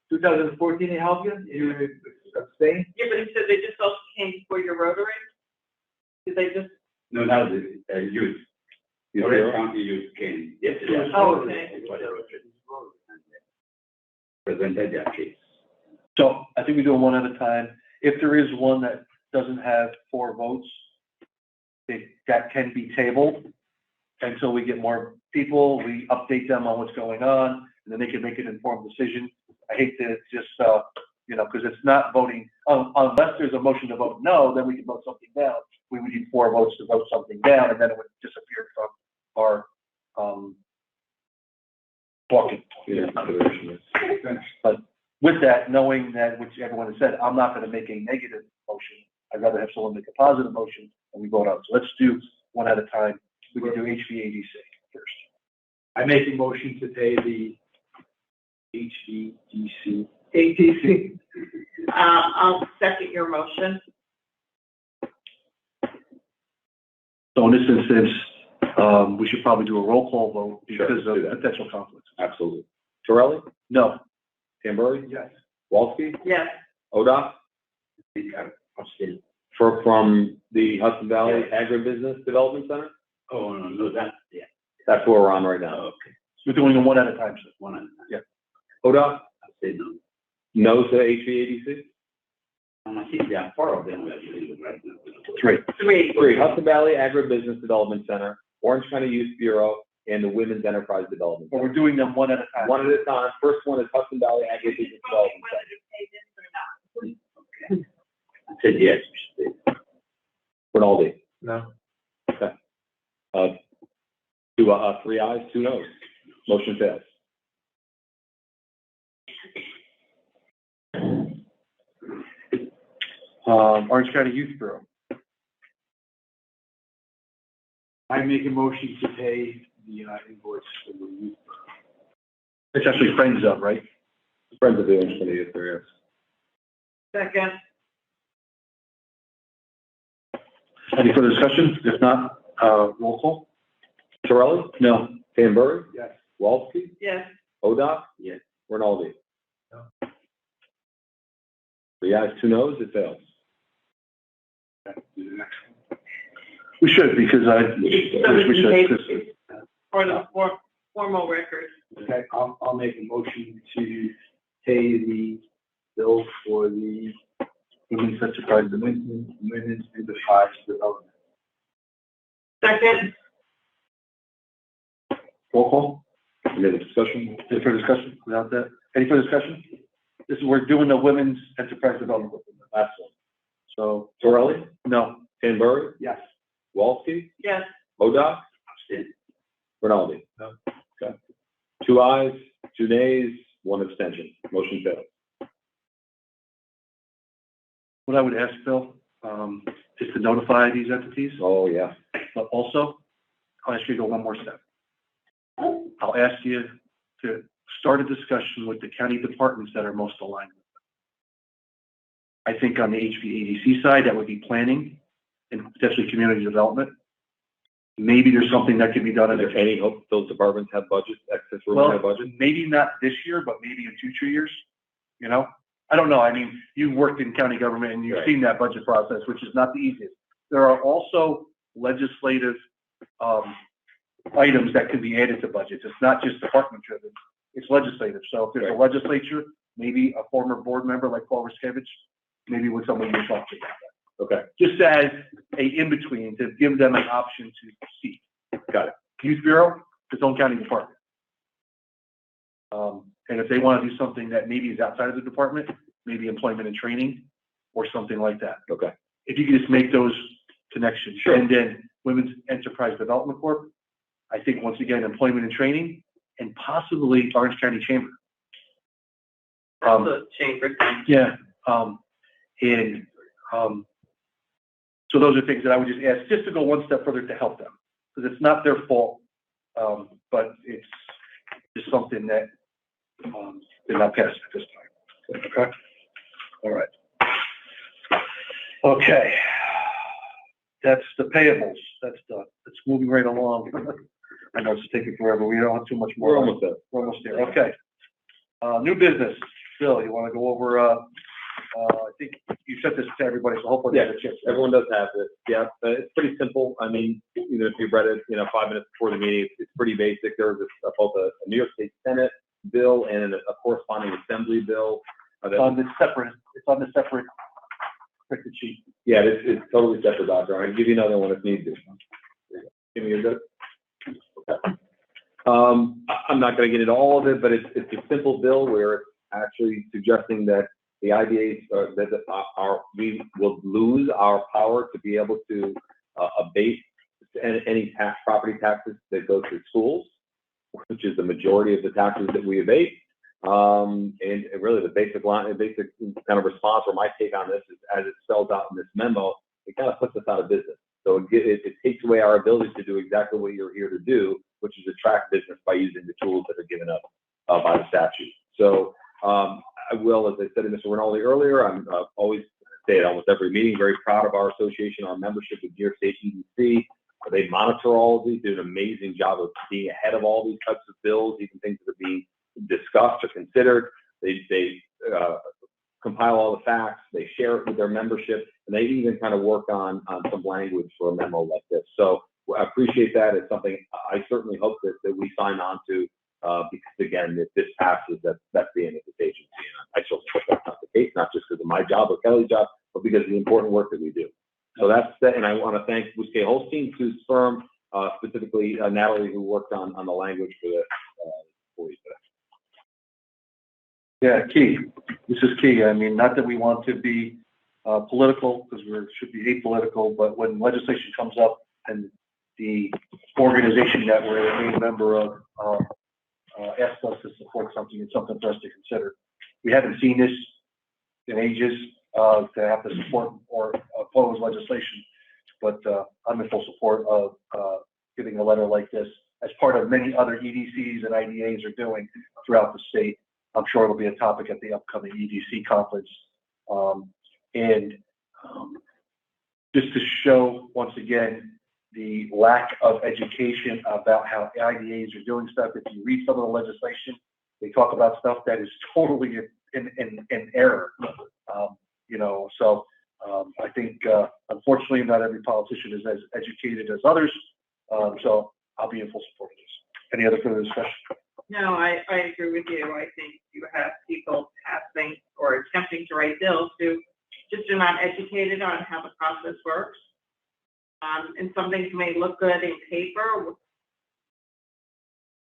2014, they help you? You abstain? Yeah, but he said they just also came for your Rotary? Did they just? No, now the youth. The Orange County youth came yesterday. Oh, okay. Presented their case. So I think we do them one at a time. If there is one that doesn't have 4 votes, that can be tabled until we get more people. We update them on what's going on, and then they can make an informed decision. I hate to just, because it's not voting, unless there's a motion to vote no, then we can vote something down. We would need 4 votes to vote something down, and then it would disappear from our walking. Yeah. But with that, knowing that, which everyone has said, I'm not going to make a negative motion. I'd rather have someone make a positive motion and we vote on. So let's do one at a time. We can do HVADC first. I make a motion to pay the HVDC. ATC. I'll second your motion. So in this instance, we should probably do a roll call vote because Sure, of potential conflicts. Absolutely. Torelli? No. Tamburri? Yes. Walski? Yes. ODOT? Abstain. From the Hudson Valley Agribusiness Development Center? Oh, no, that's, yeah. That's where we're on right now. Okay. We're doing them one at a time, sir. One at a time. Yeah. ODOT? Abstain, no. No to HVADC? I think there are 4 of them we are dealing with right now. 3. 3, Hudson Valley Agribusiness Development Center, Orange County Youth Bureau, and the Women's Enterprise Development But Center. we're doing them one at a time. One at a time. First one is Hudson Valley Agribusiness Development Center. Okay. I said yes, we should pay. Rinaldi? No. Okay. 3 ayes, 2 noes. Motion fails. Orange County Youth Bureau. I make a motion to pay the invoice for the youth. It's actually Friends of, right? Friends of the Orange County Youth Bureau. Second, Any further discussion? If not, roll call? Torelli? No. Tamburri? Yes. Walsky? yes, Odoc? Yes. Rinaldi? No. 3 ayes, 2 noes, it fails. Do the next one. We should, because we should. for the formal record. Okay, I'll make a motion to pay the bill for the Women's Enterprise Women's Enterprise Development. Second, Roll call? Any other discussion? Any further discussion without that? Any further discussion? This is, we're doing the Women's Enterprise Development. Last one. So, Torelli? no. Tamburri? Yes. Walsky? yes, Odoc? Abstain. Rinaldi? No. Okay. 2 ayes, 2 nays, 1 abstention. Motion fails. What I would ask, Bill, is to notify these entities, Oh, yeah. but also, I'll ask you to go one more step. I'll ask you to start a discussion with the county departments that are most aligned with them. I think on the HVADC side, that would be planning and potentially community development. Maybe there's something that could be done Are in there there. any hope those departments have budgets, excess room in their Well, budget? maybe not this year, but maybe in future years, you know? I don't know. I mean, you've worked in county government and you've Right. seen that budget process, which is not the easiest. There are also legislative, items that can be added to budgets. It's not just department driven, it's legislative. So if there's a Right. legislature, maybe a former board member like Paul Riskevich, maybe with someone you talk to about that. Okay, Just as a in-between to give them an option to seek. got it. Youth Bureau, its own county department. And if they want to do something that maybe is outside of the department, maybe employment and training or something like that. Okay. If you could just make those connections. Sure. And then Women's Enterprise Development Corp, I think once again, employment and training and possibly Orange County Chamber. the chamber. Yeah, so those are things that I would just ask, just to go one step further to help them, because it's not their fault, but it's just something that, they're not passing at this time. Okay? All right. Okay. That's the payables. That's done. It's moving right along. I know it's taking forever. We don't have too much more. We're almost there. We're almost there. Okay. New business. Bill, you want to go over, I think you sent this to everybody, so hopefully they Yeah, have a chance. everyone does have this. Yeah, it's pretty simple. I mean, even if you've read it, 5 minutes before the meeting, it's pretty basic. There's both a New York State Senate bill and a corresponding Assembly bill. It's on the separate printed sheet. Yeah, it's totally separate, Doctor. I can give you another one if need be. Give me a good. Okay. I'm not going to get into all of it, but it's a simple bill where it's actually suggesting that the IDAs we will lose our power to be able to abate any property taxes that go to schools, which is the majority of the taxes that we abate. And really the basic kind of response or my take on this is, as it spells out in this memo, it kind of puts us out of business. So it takes away our ability to do exactly what you're here to do, which is attract business by using the tools that are given up by the statute. So I will, as I said to Mr. Rinaldi earlier, I'm always say at almost every meeting, very proud of our association, our membership with New York State EDC. They monitor all of these, do an amazing job of being ahead of all these types of bills, even things that are being discussed or considered. They compile all the facts, they share it with their membership, and they even kind of work on some language for a memo like this. So I appreciate that. It's something I certainly hope that we sign on to, because again, if this passes, that's the end of this agency. And I certainly hope that's not the case, not just because of my job or Kelly's job, but because of the important work that we do. So that's that, and I want to thank Busquet Holstein, whose firm, specifically Natalie, who worked on the language for the for you today. Yeah, key. This is key. I mean, not that we want to be political, because we should be apolitical, but when legislation comes up and the organization that we're a main member of asked us to support something. It's something for us to consider. We haven't seen this in ages, to have to support or oppose legislation, but I'm in full support of giving a letter like this as part of many other EDCs and IDAs are doing throughout the state. I'm sure it'll be a topic at the upcoming EDC conference. Just to show, once again, the lack of education about how IDAs are doing stuff. If you read some of the legislation, they talk about stuff that is totally in error. So I think, unfortunately, not every politician is as educated as others. So I'll be in full support of this. Any other further discussion? No, I agree with you. I think you have people passing or attempting to write bills who just are not educated on how the process works. And some things may look good in paper.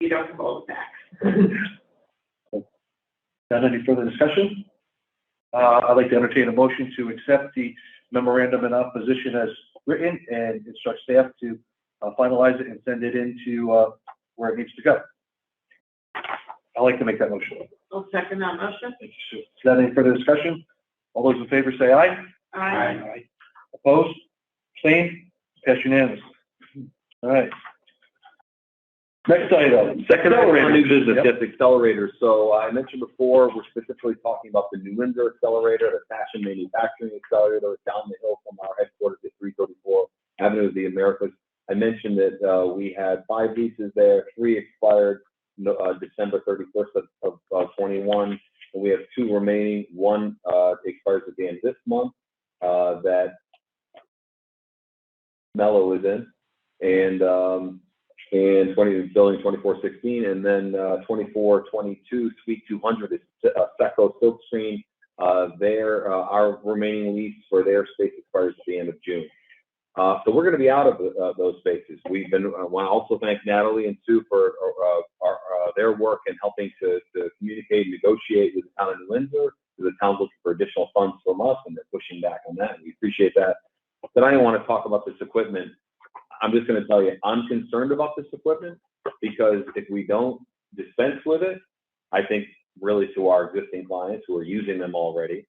You don't have all the facts. Not any further discussion? I'd like to entertain a motion to accept the memorandum in opposition as written and instruct staff to finalize it and send it into where it needs to go. I'd like to make that motion. I'll second that motion. Thank you, Sue. Is there any further discussion? All those in favor say aye. Aye. Opposed? Abstained? Passed unanimously. All right. Next item. Second item on new business, Yep. yes, accelerators. So I mentioned before, we're specifically talking about the New Windsor accelerator, the fashion manufacturing accelerator down the hill from our headquarters at 334 Avenue of the Americas. I mentioned that we had 5 leases there, 3 expired December 31st of 21, and we have 2 remaining. One expires at the end of this month that Mello is in, and building 2416, and then 2422 Suite 200 is Seco Silkscreen. Our remaining lease for their space expires at the end of June. So we're going to be out of those spaces. We've been, I want to also thank Natalie and Sue for their work in helping to communicate and negotiate with the town of New Windsor. The town's looking for additional funds from us, and they're pushing back on that, and we appreciate that. But I don't want to talk about this equipment. I'm just going to tell you, I'm concerned about this equipment because if we don't dispense with it, I think really to our existing clients who are using them already,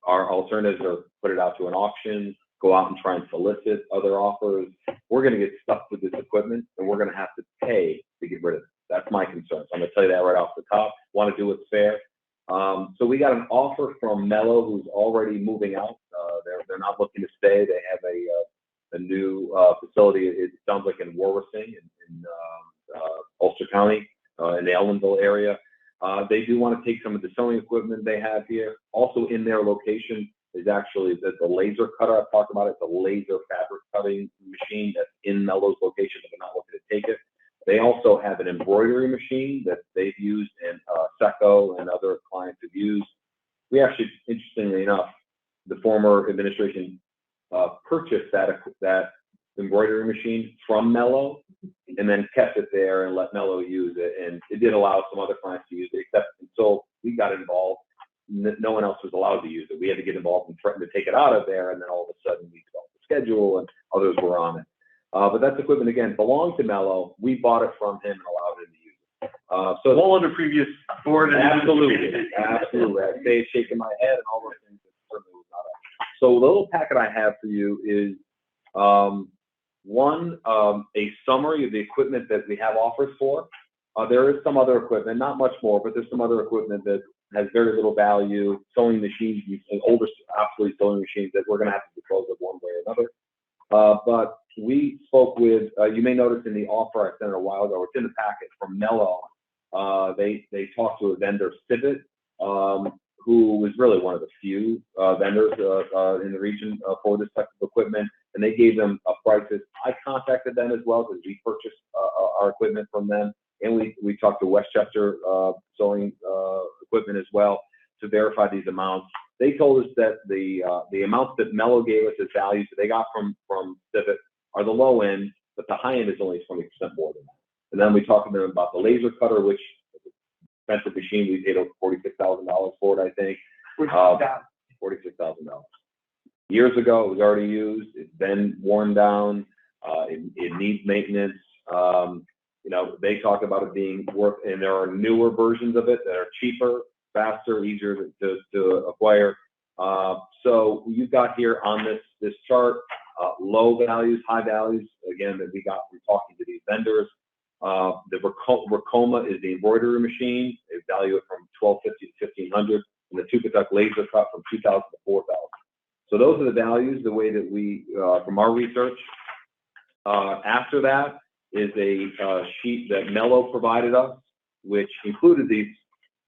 our alternatives are put it out to an auction, go out and try and solicit other offers. We're going to get stuck with this equipment and we're going to have to pay to get rid of it. That's my concern. So I'm going to tell you that right off the top. Want to do what's fair. So we got an offer from Mello, who's already moving out. They're not looking to stay. They have a new facility. It sounds like in Warwising in Ulster County, in the Ellenville area. They do want to take some of the sewing equipment they have here. Also in their location is actually the laser cutter. I've talked about it. The laser fabric cutting machine that's in Mello's location, but they're not looking to take it. They also have an embroidery machine that they've used and Seco and other clients have used. We actually, interestingly enough, the former administration purchased that embroidery machine from Mello and then kept it there and let Mello use it. And it did allow some other clients to use it, except until we got involved, no one else was allowed to use it. We had to get involved and threaten to take it out of there, and then all of a sudden we developed the schedule and others were on it. But that's equipment, again, belonged to Mello. We bought it from him and allowed him to use it. So all under previous board. Absolutely, absolutely. I say shaking my head and all those things. Certainly was not up. So the little packet I have for you is a summary of the equipment that we have offers for. There is some other equipment, not much more, but there's some other equipment that has very little value. Sewing machines, older obsolete sewing machines that we're going to have to dispose of one way or another. But we spoke with, you may notice in the offer I sent a while ago, it's in the packet from Mello. They talked to a vendor, Civet, who was really one of the few vendors in the region for this type of equipment, and they gave them prices. I contacted them as well because we purchased our equipment from them, and we talked to Westchester Sewing Equipment as well to verify these amounts. They told us that the amounts that Mello gave us as values that they got from Civet are the low end, but the high end is only 20% more than that. And then we talked to them about the laser cutter, which is an expensive machine. We paid over $46,000 for it, I think. $46,000. Years ago, it was already used. It's been worn down. It needs maintenance. You know, they talk about it being worth, and there are newer versions of it that are cheaper, faster, easier to acquire. So you've got here on this chart, low values, high values, again, that we got from talking to these vendors. The Racoma is the embroidery machine. They value it from $1,250 to $1,500, and the Tupatuk laser cut from $2,000 to $4,000. So those are the values, the way that we, from our research. After that is a sheet that Mello provided us, which included the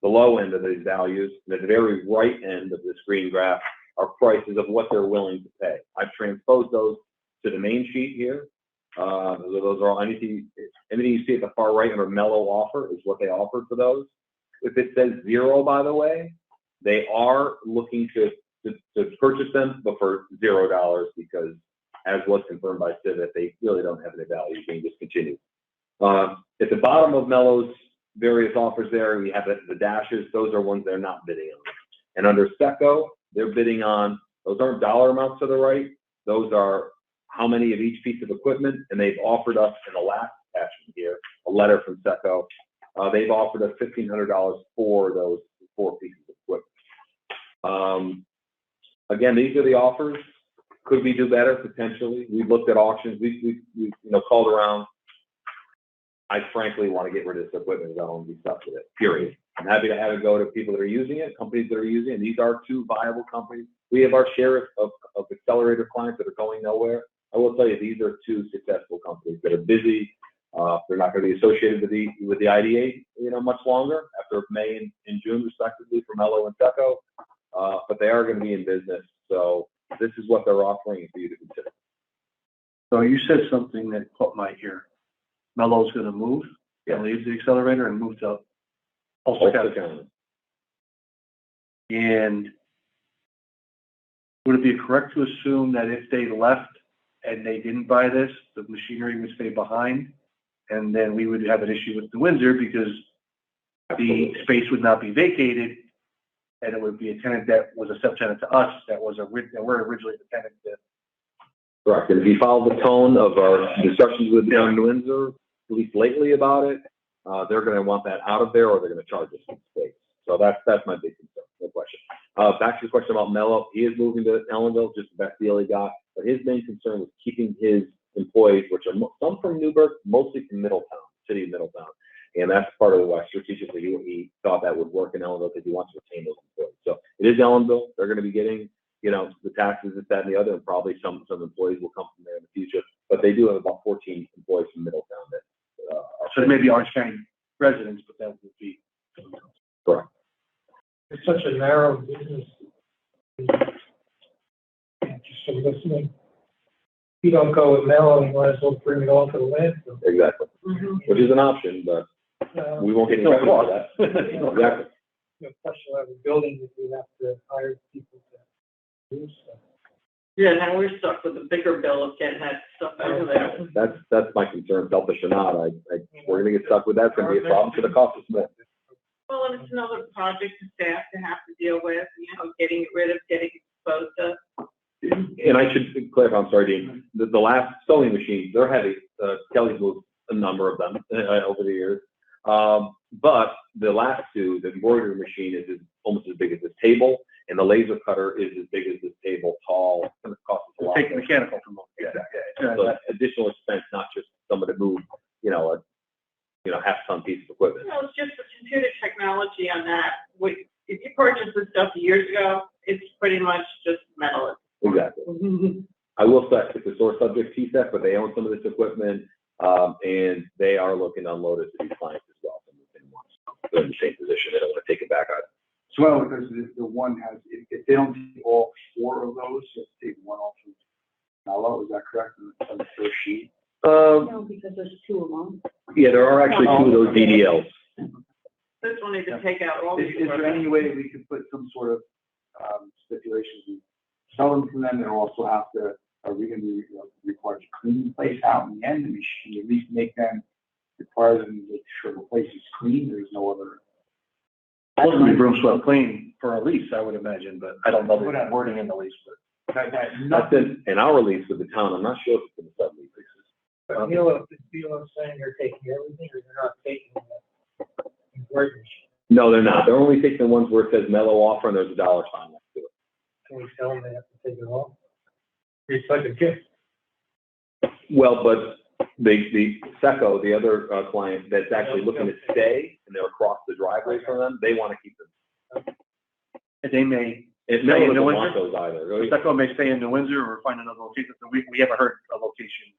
low end of these values, and at the very right end of this green graph are prices of what they're willing to pay. I've transposed those to the main sheet here. Those are all anything you see at the far right under Mello offer is what they offered for those. If it says 0, by the way, they are looking to purchase them, but for $0, because as was confirmed by OCIDA, they really don't have any value being discontinued. At the bottom of Mello's various offers there, we have the dashes. Those are ones they're not bidding on. And under SECO, they're bidding on, those aren't dollar amounts to the right. Those are how many of each piece of equipment. And they've offered us in the last attachment here, a letter from SECO. They've offered us $1,500 for those 4 pieces of equipment. Again, these are the offers. Could we do better? Potentially. We've looked at auctions. We called around. I frankly want to get rid of this equipment. I don't want to be stuck with it, period. I'm happy to have it go to people that are using it, companies that are using it. These are 2 viable companies. We have our share of accelerator clients that are going nowhere. I will tell you, these are 2 successful companies that are busy. They're not going to be associated with the IDA, much longer after May and June, respectively, for Mello and SECO. But they are going to be in business. So this is what they're offering for you to consider. So you said something that caught my ear. Mello's going to move, and leave the accelerator and move to Ulster County. And would it be correct to assume that if they left and they didn't buy this, the machinery would stay behind, and then we would have an issue with the Windsor because the space would not be vacated, and it would be a tenant that was a subtenant to us that we're originally the tenant to. Correct. And if you follow the tone of our discussions with down in Windsor, at least lately about it, they're going to want that out of there, or they're going to charge us some space. So that's my big concern. No question. Back to the question about Mello, he is moving to Ellenville, just the best deal he got. But his main concern was keeping his employees, which are some from Newburgh, mostly from Middletown, city of Middletown. And that's part of why strategically he thought that would work in Ellenville because he wants to retain those employees. So it is Ellenville. They're going to be getting, the taxes, this, that, and the other, and probably some employees will come from there in the future. But they do have about 14 employees from Middletown that so they may be Orange County residents, but that would be correct. It's such a narrow business. Just for listening. If you don't go with Mello, you might as well bring it all to the landfill. Exactly. Which is an option, but we won't get any revenue for that. Exactly. Plus you'll have a building that you have to hire people to do stuff. Yeah, now we're stuck with a bigger bill of getting that stuff out of there. That's my concern, selfish or not. We're going to get stuck with that. It's going to be a problem. It's going to cost us more. Well, and it's another project to staff to have to deal with, getting rid of, getting exposed to. And I should clarify, I'm sorry, Dean, the last sewing machines, they're heavy. Kelly's moved a number of them over the years. But the last 2, the embroidery machine is almost as big as this table, and the laser cutter is as big as this table, tall. It's going to cost us a lot. Take mechanical from them. Yeah. So additional expense, not just someone to move, a half-ton piece of equipment. It's just the computer technology on that. If you purchased this stuff years ago, it's pretty much just metal. Exactly. I will say it's a sore subject, TSEC, but they own some of this equipment, and they are looking to unload it to these clients as well. They're in the same position. They don't want to take it back out. So because the one has, if they don't take all 4 of those, you have to take one off from Mello. Is that correct? On the first sheet? No, because there's 2 of them. Yeah, there are actually 2 of those DDLs. This one needs to take out all these. Is there any way we could put some sort of stipulations and sell them from them, and also have to, are we going to be required to clean the place out in the end? And we should at least make them require them to make sure the place is clean. There's no other. Supposed to be broom swept clean for a lease, I would imagine, but I don't know the wording in the lease. But That's in our lease with the town. I'm not sure if it's in the sub-lease. feel I'm saying they're taking everything, or they're not taking the embroidery machine? No, they're not. They're only taking the ones where it says mellow offer and there's a dollar sign next to it. Can we tell them they have to take it off? It's like a gift. Well, but the Seco, the other client that's actually looking to stay and they're across the driveway from them, they want to keep them. And they may, It Stay in doesn't New want Windsor? those either. Seco may stay in New Windsor or find another location. We haven't heard a location.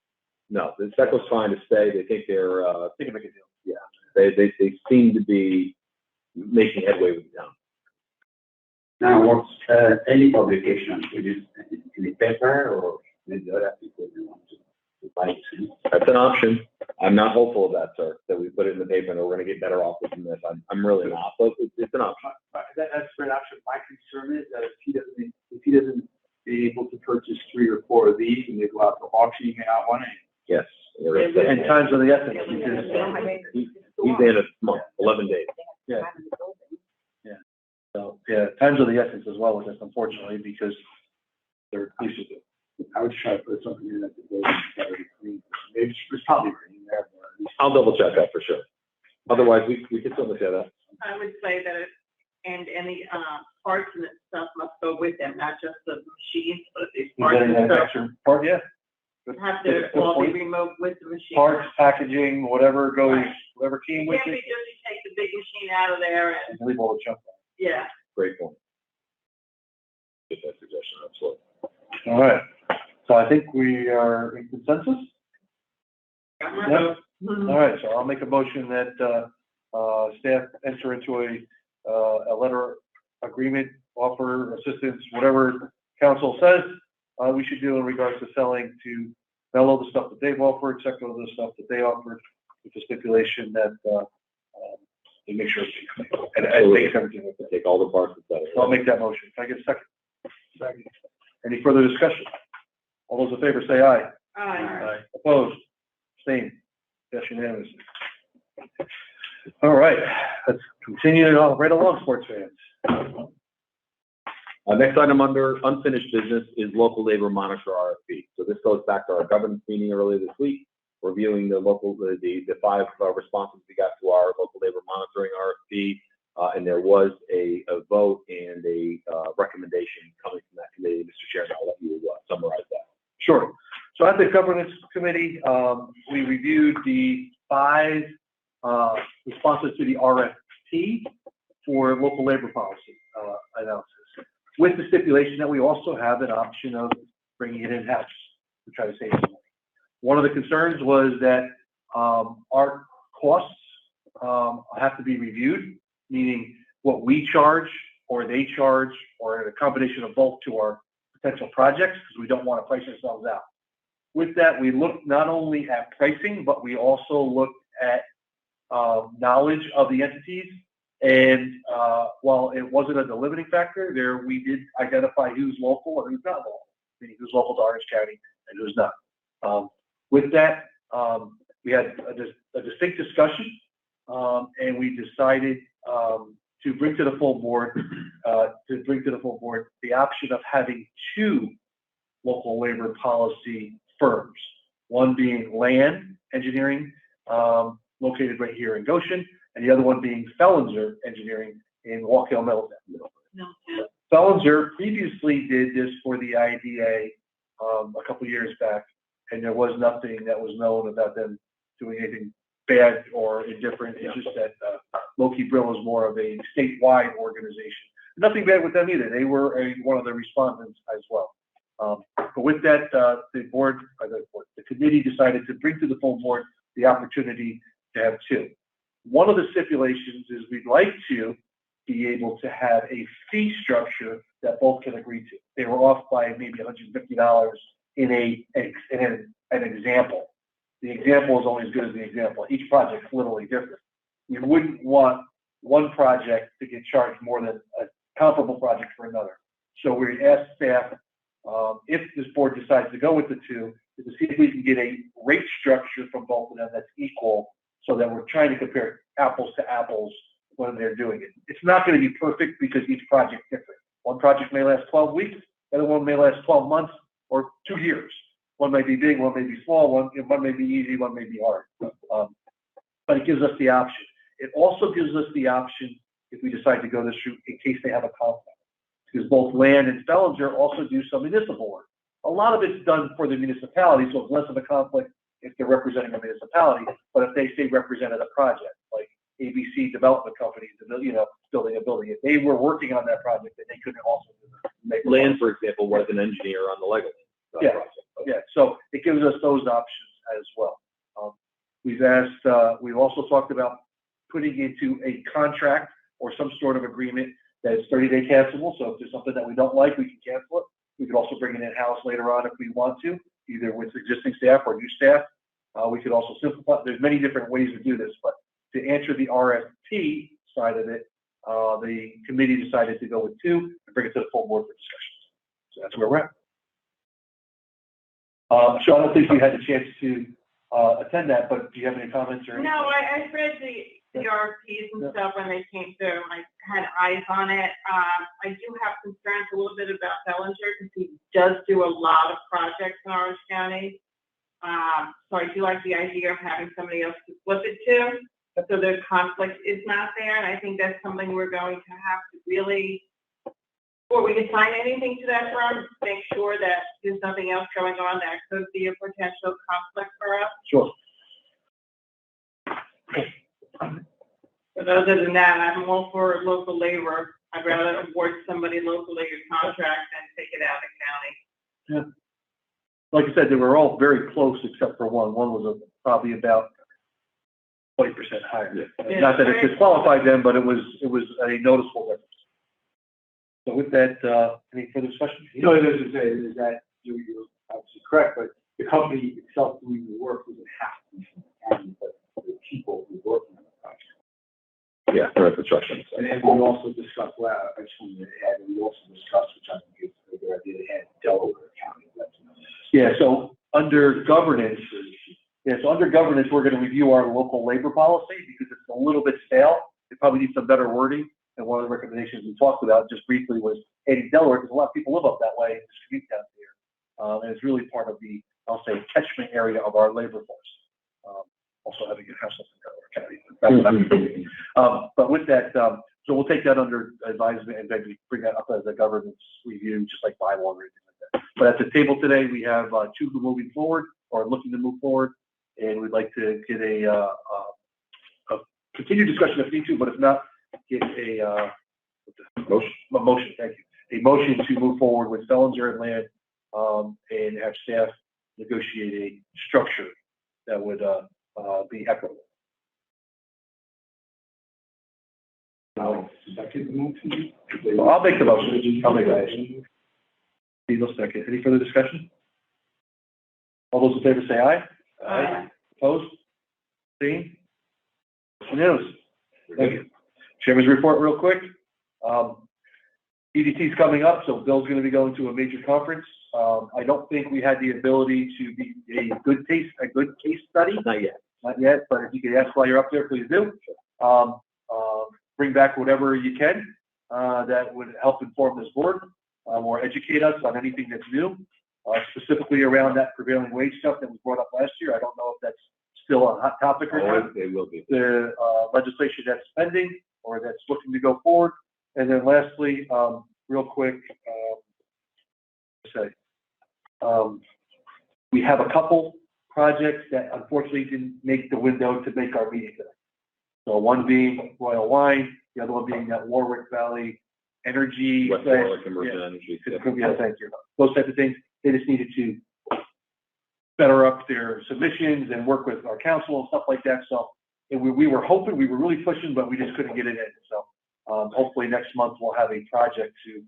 No, the Seco's trying to stay. They think they're, They can make a deal. yeah, they seem to be making headway with the town. Now, what's, any publication, is it in the paper or maybe other people who want to buy it? That's an option. I'm not hopeful of that, sir, that we put it in the paper and we're gonna get better off than this. I'm really not, but it's an option. That's a great option. My concern is that if he doesn't be able to purchase 3 or 4 of these and they go out to auction, you may not want any. Yes. And times of the essence, because, He's in a month, 11 days. yeah. So, yeah, times of the essence as well with this, unfortunately, because they're exclusive. I would try to put something in that the building's already clean. Maybe it's probably in there, but at least. I'll double check that for sure. Otherwise, we can certainly say that. I would say that, and any, parts and stuff must go with them, not just the machines, but these parts and stuff Manufacturer part, yeah. have to all be removed with the machine. Parts, packaging, whatever goes, Right. whatever came It with can't be it, just you take the big machine out of there and, and leave all the junk. yeah. Great point. Get that suggestion, absolutely. All right, so I think we are in consensus. Got my Yep. vote. All right, so I'll make a motion that, staff enter into a letter agreement, offer, assistance, whatever council says, we should do in regards to selling to Mello the stuff that they've offered, Seco the stuff that they offered, with the stipulation that, they make sure it's clean. And I think everything with it. Take all the parts, etc. So I'll make that motion. Can I get a second? Second. Any further discussion? All those in favor say aye. Aye. Opposed? Same. Yes, unanimous. All right, let's continue on right along, sports fans. Next item under unfinished business is local labor monitor RFP. So this goes back to our governance meeting earlier this week, reviewing the 5 responses we got to our local labor monitoring RFP. And there was a vote and a recommendation coming from that committee. Mr. Chairman, I'll let you summarize that. Sure. So at the governance committee, we reviewed the 5 responses to the RFP for local labor policy analysis, with the stipulation that we also have an option of bringing it in-house to try to save some money. One of the concerns was that our costs have to be reviewed, meaning what we charge or they charge or a combination of both to our potential projects, because we don't want to price ourselves out. With that, we looked not only at pricing, but we also looked at knowledge of the entities. And while it wasn't a limiting factor, there we did identify who's local and who's not local, meaning who's local to Orange County and who's not. With that, we had a distinct discussion, and we decided to bring to the full board the option of having 2 local labor policy firms, one being Land Engineering, located right here in Goshen, and the other one being Fellinzer Engineering in Walk Hill, Middletown. No. Fellinzer previously did this for the IDA a couple years back, and there was nothing that was known about them doing anything bad or indifferent. It's just that Loki Brill is more of a statewide organization. Nothing bad with them either. They were one of the respondents as well. But with that, the committee decided to bring to the full board the opportunity to have 2. One of the stipulations is we'd like to be able to have a fee structure that both can agree to. They were off by maybe $150 in an example. The example is only as good as the example. Each project is literally different. You wouldn't want one project to get charged more than a comparable project for another. So we asked staff, if this board decides to go with the 2, is to see if we can get a rate structure from both of them that's equal, so that we're trying to compare apples to apples when they're doing it. It's not going to be perfect because each project is different. One project may last 12 weeks, the other one may last 12 months or 2 years. One may be big, one may be small, one may be easy, one may be hard. But it gives us the option. It also gives us the option if we decide to go this route in case they have a conflict. Because both Land and Fellinger also do some municipal work. A lot of it's done for the municipality, so it's less of a conflict if they're representing a municipality. But if they say represented a project, like ABC development companies, building a building, if they were working on that project, then they couldn't also make Land, for example, was an engineer on the Lego project. Yeah, so it gives us those options as well. We've also talked about putting into a contract or some sort of agreement that is 30-day cancelable. So if there's something that we don't like, we can cancel it. We could also bring it in-house later on if we want to, either with existing staff or new staff. We could also simplify. There's many different ways to do this, but to answer the RFP side of it, the committee decided to go with 2 and bring it to the full board for discussions. So that's where we're at. So I don't think you had the chance to attend that, but do you have any comments or anything? No, I read the RFPs and stuff when they came through, and I had eyes on it. I do have concerns a little bit about Fellinger because he does do a lot of projects in Orange County. So I do like the idea of having somebody else to flip it to, so the conflict is not there. And I think that's something we're going to have to really, before we assign anything to that firm, make sure that there's nothing else going on that could be a potential conflict for us. Sure. But other than that, I'm all for local labor. I'd rather award somebody locally a contract than take it out of county. Yeah. Like I said, they were all very close except for one. One was probably about 20% higher. Yeah. Not that it disqualified them, but it was a noticeable difference. So with that, any further discussion? You know, what I was going to say is that you're obviously correct, but the company itself doing the work doesn't have to be from the county, but the people who work on the project. Yeah, for construction. And then we also discussed, I just wanted to add, we also discussed, which I think is a good idea, they had Delaware County. Yeah, so under governance, we're going to review our local labor policy because it's a little bit stale. It probably needs some better wording. And one of the recommendations we talked about just briefly was adding Delaware because a lot of people live up that way and just commute down here. And it's really part of the, I'll say, catchment area of our labor force. Also having a house up in Delaware County. That's what I'm thinking. But with that, so we'll take that under advisement and then we bring that up as a governance review, just like bylaw or anything like that. But at the table today, we have 2 moving forward or looking to move forward, and we'd like to get a continued discussion if need to, but if not, get a motion. Thank you. A motion to move forward with Fellinger and Land, and have staff negotiate a structure that would be equitable. Second the motion? Well, I'll make the motion. I'll make the motion. Steve'll second. Any further discussion? All those in favor say aye. Aye. Opposed? Abstained? Unanimous. Thank you. Chairman's report real quick. EDT is coming up, so Bill's going to be going to a major conference. I don't think we had the ability to be a good case study. Not yet. Not yet, but if you could ask while you're up there, please do. Bring back whatever you can that would help inform this board or educate us on anything that's new, specifically around that prevailing wage stuff that was brought up last year. I don't know if that's still a hot topic or not. It will be. The legislation that's pending or that's looking to go forward. And then lastly, real quick, we have a couple projects that unfortunately didn't make the window to make our meeting today. So one being Royal Wine, the other one being that Warwick Valley Energy. West Warwick Immersion Energy. Yeah, thank you. Those types of things. They just needed to better up their submissions and work with our council and stuff like that. So we were hoping, we were really pushing, but we just couldn't get it in. So hopefully next month we'll have a project to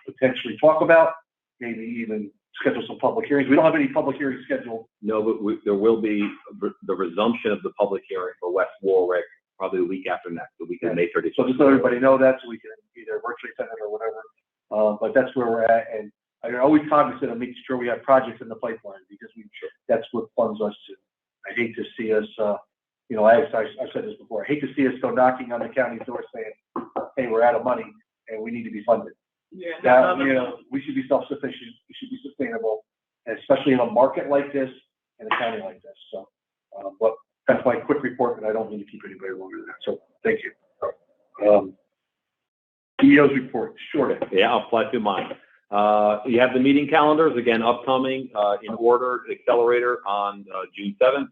potentially talk about, maybe even schedule some public hearings. We don't have any public hearings scheduled. No, but there will be the resumption of the public hearing for West Warwick probably the week after next, the week of May 30th. So just let everybody know that so we can either virtually send it or whatever. But that's where we're at. And I'm always cognizant of making sure we have projects in the pipeline because that's what funds us to. I hate to see us, I've said this before, I hate to see us go knocking on the county's door saying, hey, we're out of money and we need to be funded. Yeah. That, we should be self-sufficient, we should be sustainable, and especially in a market like this and a county like this. So, but that's my quick report, and I don't need to keep anybody longer than that. So thank you. CEO's report, short. Yeah, I'll fly through mine. You have the meeting calendars, again, upcoming in order, Accelerator on June 7th.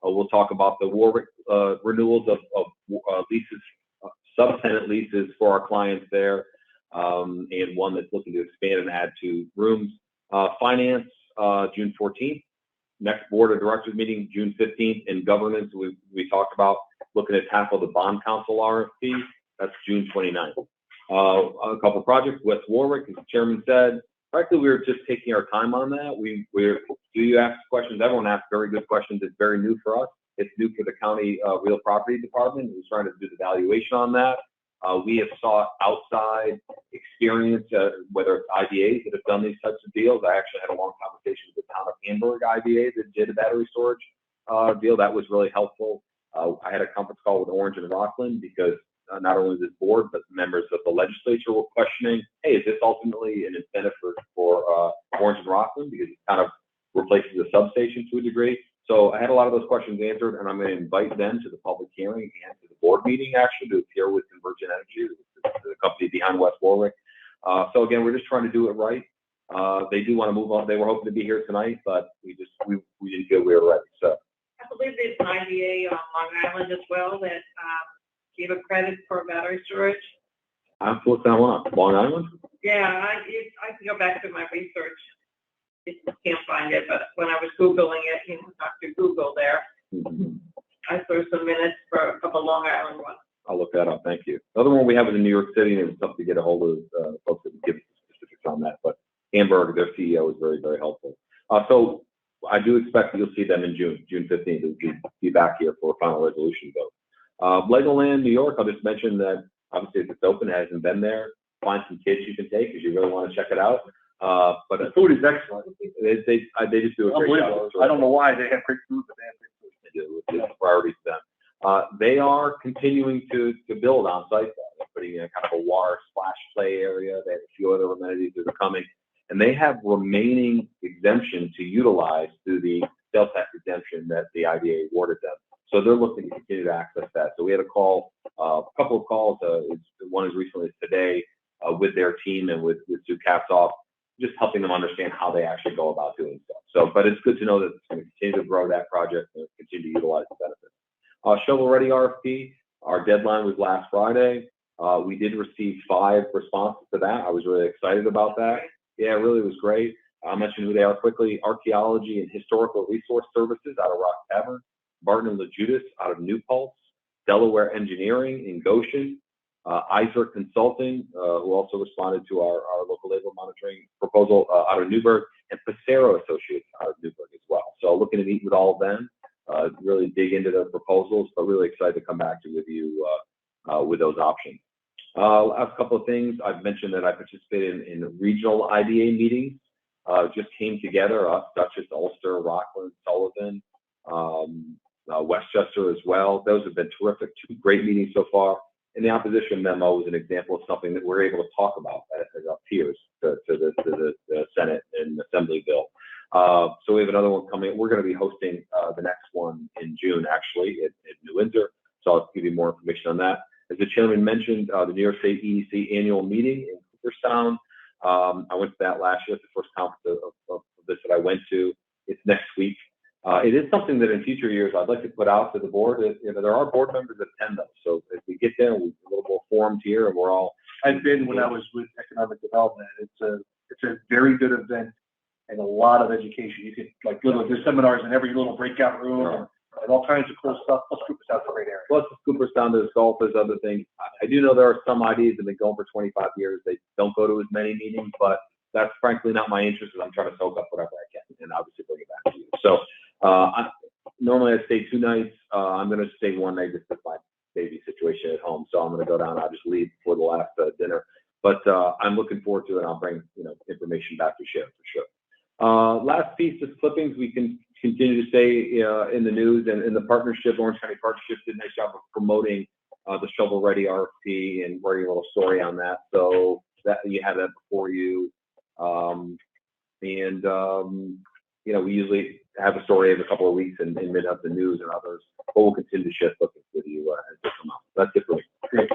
We'll talk about the Warwick renewals of leases, subtenant leases for our clients there, and one that's looking to expand and add 2 rooms. Finance, June 14th. Next Board of Directors meeting, June 15th. And governance, we talked about looking to tackle the bond council RFP. That's June 29th. A couple projects, West Warwick, as the chairman said. Frankly, we were just taking our time on that. Do you ask questions? Everyone asks very good questions. It's very new for us. It's new for the county real property department. We're trying to do the valuation on that. We have sought outside experience, whether it's IBAs that have done these types of deals. I actually had a long conversation with the town of Hamburg IBA that did a battery storage deal. That was really helpful. I had a conference call with Orange and Rockland because not only this board, but members of the legislature were questioning, hey, is this ultimately an incentive for Orange and Rockland? Because it kind of replaces the substation to a degree. So I had a lot of those questions answered, and I'm going to invite them to the public hearing and to the board meeting, actually, to appear with Convergent Energy, the company behind West Warwick. So again, we're just trying to do it right. They do want to move on. They were hoping to be here tonight, but we didn't feel we were ready. So I believe there's an IDA on Long Island as well that gave a credit for battery storage. I'm looking that one up. Long Island? Yeah, I can go back to my research. I can't find it, but when I was Googling it, Dr. Google there, I saw some minutes for a couple Long Island ones. I'll look that up. Thank you. The other one we have is in New York City, and it was tough to get a hold of folks that can give specifics on that. But Hamburg, their CEO, is very, very helpful. So I do expect that you'll see them in June 15th. They'll be back here for a final resolution vote. Legoland, New York, I'll just mention that obviously if it's open, it hasn't been there. Find some kids you can take if you really want to check it out. But The food is excellent. They just do a great job. I don't know why they have great food, but they have great food. They do. It's a priority to them. They are continuing to build on site. They're putting in kind of a water splash play area. They have a few other amenities that are coming, and they have remaining exemption to utilize through the sales tax exemption that the IDA awarded them. So they're looking to continue to access that. So we had a couple of calls. One as recently as today with their team and with Sue Katzoff, just helping them understand how they actually go about doing stuff. So, but it's good to know that it's going to continue to grow that project and continue to utilize the benefits. Shovel Ready RFP, our deadline was last Friday. We did receive 5 responses to that. I was really excited about that. Yeah, it really was great. I'll mention who they are quickly. Archaeology and Historical Resource Services out of Rock Tavern. Barton and LaJudas out of New Paltz. Delaware Engineering in Goshen. Iser Consulting, who also responded to our local labor monitoring proposal out of Newburgh, and Pacero Associates out of Newburgh as well. So looking to meet with all of them, really dig into their proposals, but really excited to come back to with you with those options. Last couple of things, I've mentioned that I participated in regional IDA meetings. Just came together, us, Dutchess, Ulster, Rockland, Sullivan, Westchester as well. Those have been terrific, 2 great meetings so far. And the opposition memo is an example of something that we're able to talk about as our peers to the Senate and Assembly bill. So we have another one coming. We're going to be hosting the next one in June, actually, at New Windsor. So I'll give you more information on that. As the chairman mentioned, the New York State EDC annual meeting in Cooperstown. I went to that last year. It's the first conference of this that I went to. It's next week. It is something that in future years I'd like to put out to the board. There are board members that attend those. So if we get there, we're a little more formed here, and we're all. I've been when I was with economic development. It's a very good event and a lot of education. You could literally there's seminars in every little breakout room and all kinds of cool stuff. Plus Cooperstown's a great area. Plus Cooperstown, there's golf, there's other things. I do know there are some IDs that have been going for 25 years. They don't go to as many meetings, but that's frankly not my interest. I'm trying to soak up whatever I can and obviously bring it back to you. So. Normally I stay 2 nights. I'm going to stay 1 night just with my baby situation at home. So I'm going to go down. I'll just leave before the last dinner. But I'm looking forward to it. I'll bring information back to share for sure. Last piece is clippings. We can continue to stay in the news and in the partnership. Orange County Partnership did a nice job of promoting the Shovel Ready RFP and writing a little story on that. So that you have that before you. you know, we usually have a story every couple of weeks and mid up the news and others, but we'll continue to share bookings with you as they come out. That's it for me. Great.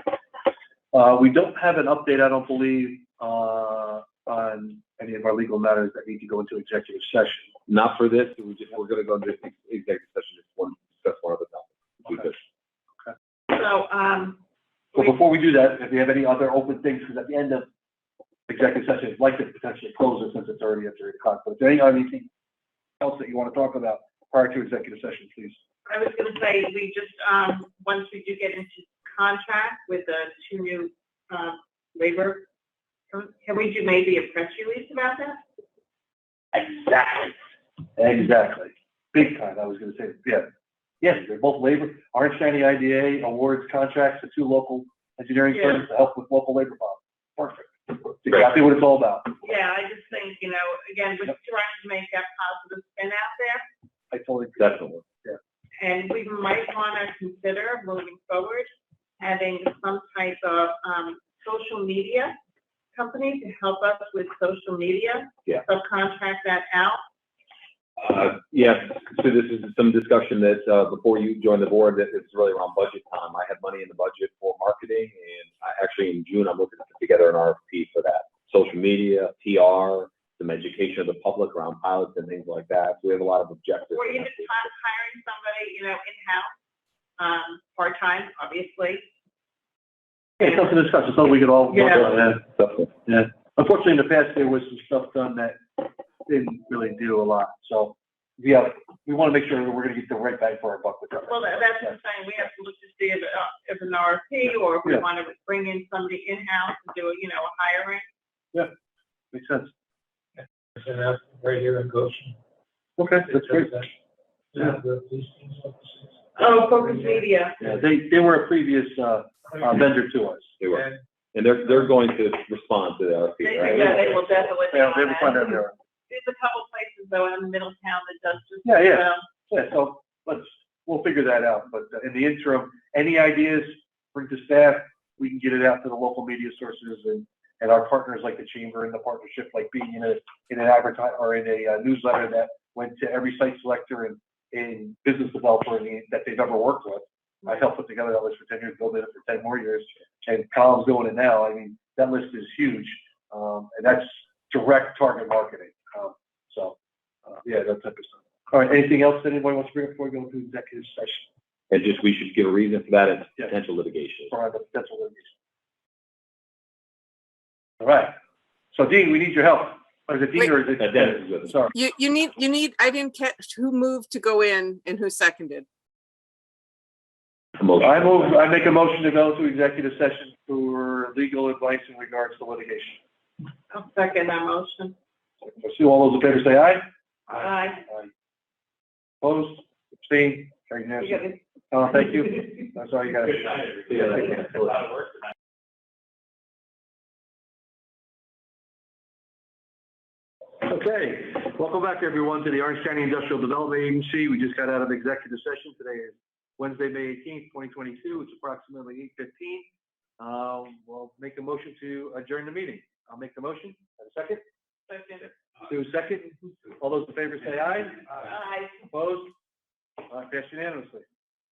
We don't have an update, I don't believe, on any of our legal matters that need to go into executive session. Not for this, we're gonna go into executive session, just discuss one other topic. Okay. So, So before we do that, if you have any other open things, because at the end of executive session, I'd like to potentially close it since it's already at 3 o'clock. But if there anything else that you want to talk about prior to executive session, please. I was gonna say, we just, once we do get into contract with the 2 new, labor, can we do maybe a press release about that? Exactly. Big time, I was going to say, yeah. Yes, they're both labor, Orange County IDA awards contracts to 2 local engineering firms to help with local labor problems. Perfect. That's exactly what it's all about. Yeah, I just think, you know, again, we're trying to make that positive spin out there. I totally agree. Definitely. Yeah. And we might want to consider moving forward, having some type of, social media company to help us with social media. Yeah. Subcontract that out. Yes, so this is some discussion that, before you joined the board, that it's really around budget time. I have money in the budget for marketing, and actually in June, I'm looking to put together an RFP for that. Social media, PR, some education of the public around pilots and things like that. So we have a lot of objectives. Or even hiring somebody, you know, in-house, part-time, obviously. Yeah, something to discuss. It's something we could all work Yeah. on. Definitely. Yeah. Unfortunately, in the past, there was some stuff done that didn't really do a lot. So, yeah, we want to make sure that we're going to get the right bang for our buck with that. Well, that's what I'm saying. We have to look to see if an RFP or if we want to bring in somebody in-house and do, you know, a hiring. Makes sense. And that's right here in Goshen. Okay, that's great. Yeah, the police officers. Oh, Focus Media. Yeah, they were a previous vendor to us. They were. And they're going to respond to the RFP, right? Yeah, they will definitely. Yeah, they respond to that. There's a couple places though in Middletown that does just. Yeah. Yeah, so we'll figure that out. But in the interim, any ideas, bring to staff, we can get it out to the local media sources and our partners like the chamber and the partnership, like being in an advertise or in a newsletter that went to every site selector and business developer that they've ever worked with. I helped put together that list for 10 years, building it for 10 more years, and Colin's doing it now. I mean, that list is huge, and that's direct target marketing. Yeah, that type of stuff. All right, anything else that anybody wants to bring up before we go into executive session? And just, we should give a reason for that and potential litigation. For the potential litigation. All right. So Dean, we need your help. Or is it Dean or is it Dennis is with us. Sorry. You need, I didn't catch who moved to go in and who seconded. I make a motion to go to executive session for legal advice in regards to litigation. I'll second that motion. See all those in favor say aye. Aye. Opposed? Abstained? Carried unanimously. Thank you. That's all you got. Okay, welcome back everyone to the Orange County Industrial Development Agency. We just got out of executive session. Today is Wednesday, May 18th, 2022. It's approximately 8:15. We'll make a motion to adjourn the meeting. I'll make the motion. Have a second? Second. Do a second. All those in favor say aye. Aye. Opposed? Passed unanimously.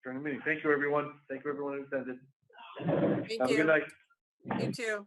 Adjourn the meeting. Thank you, everyone. Thank you, everyone who attended. Thank Have a you. good night. You too.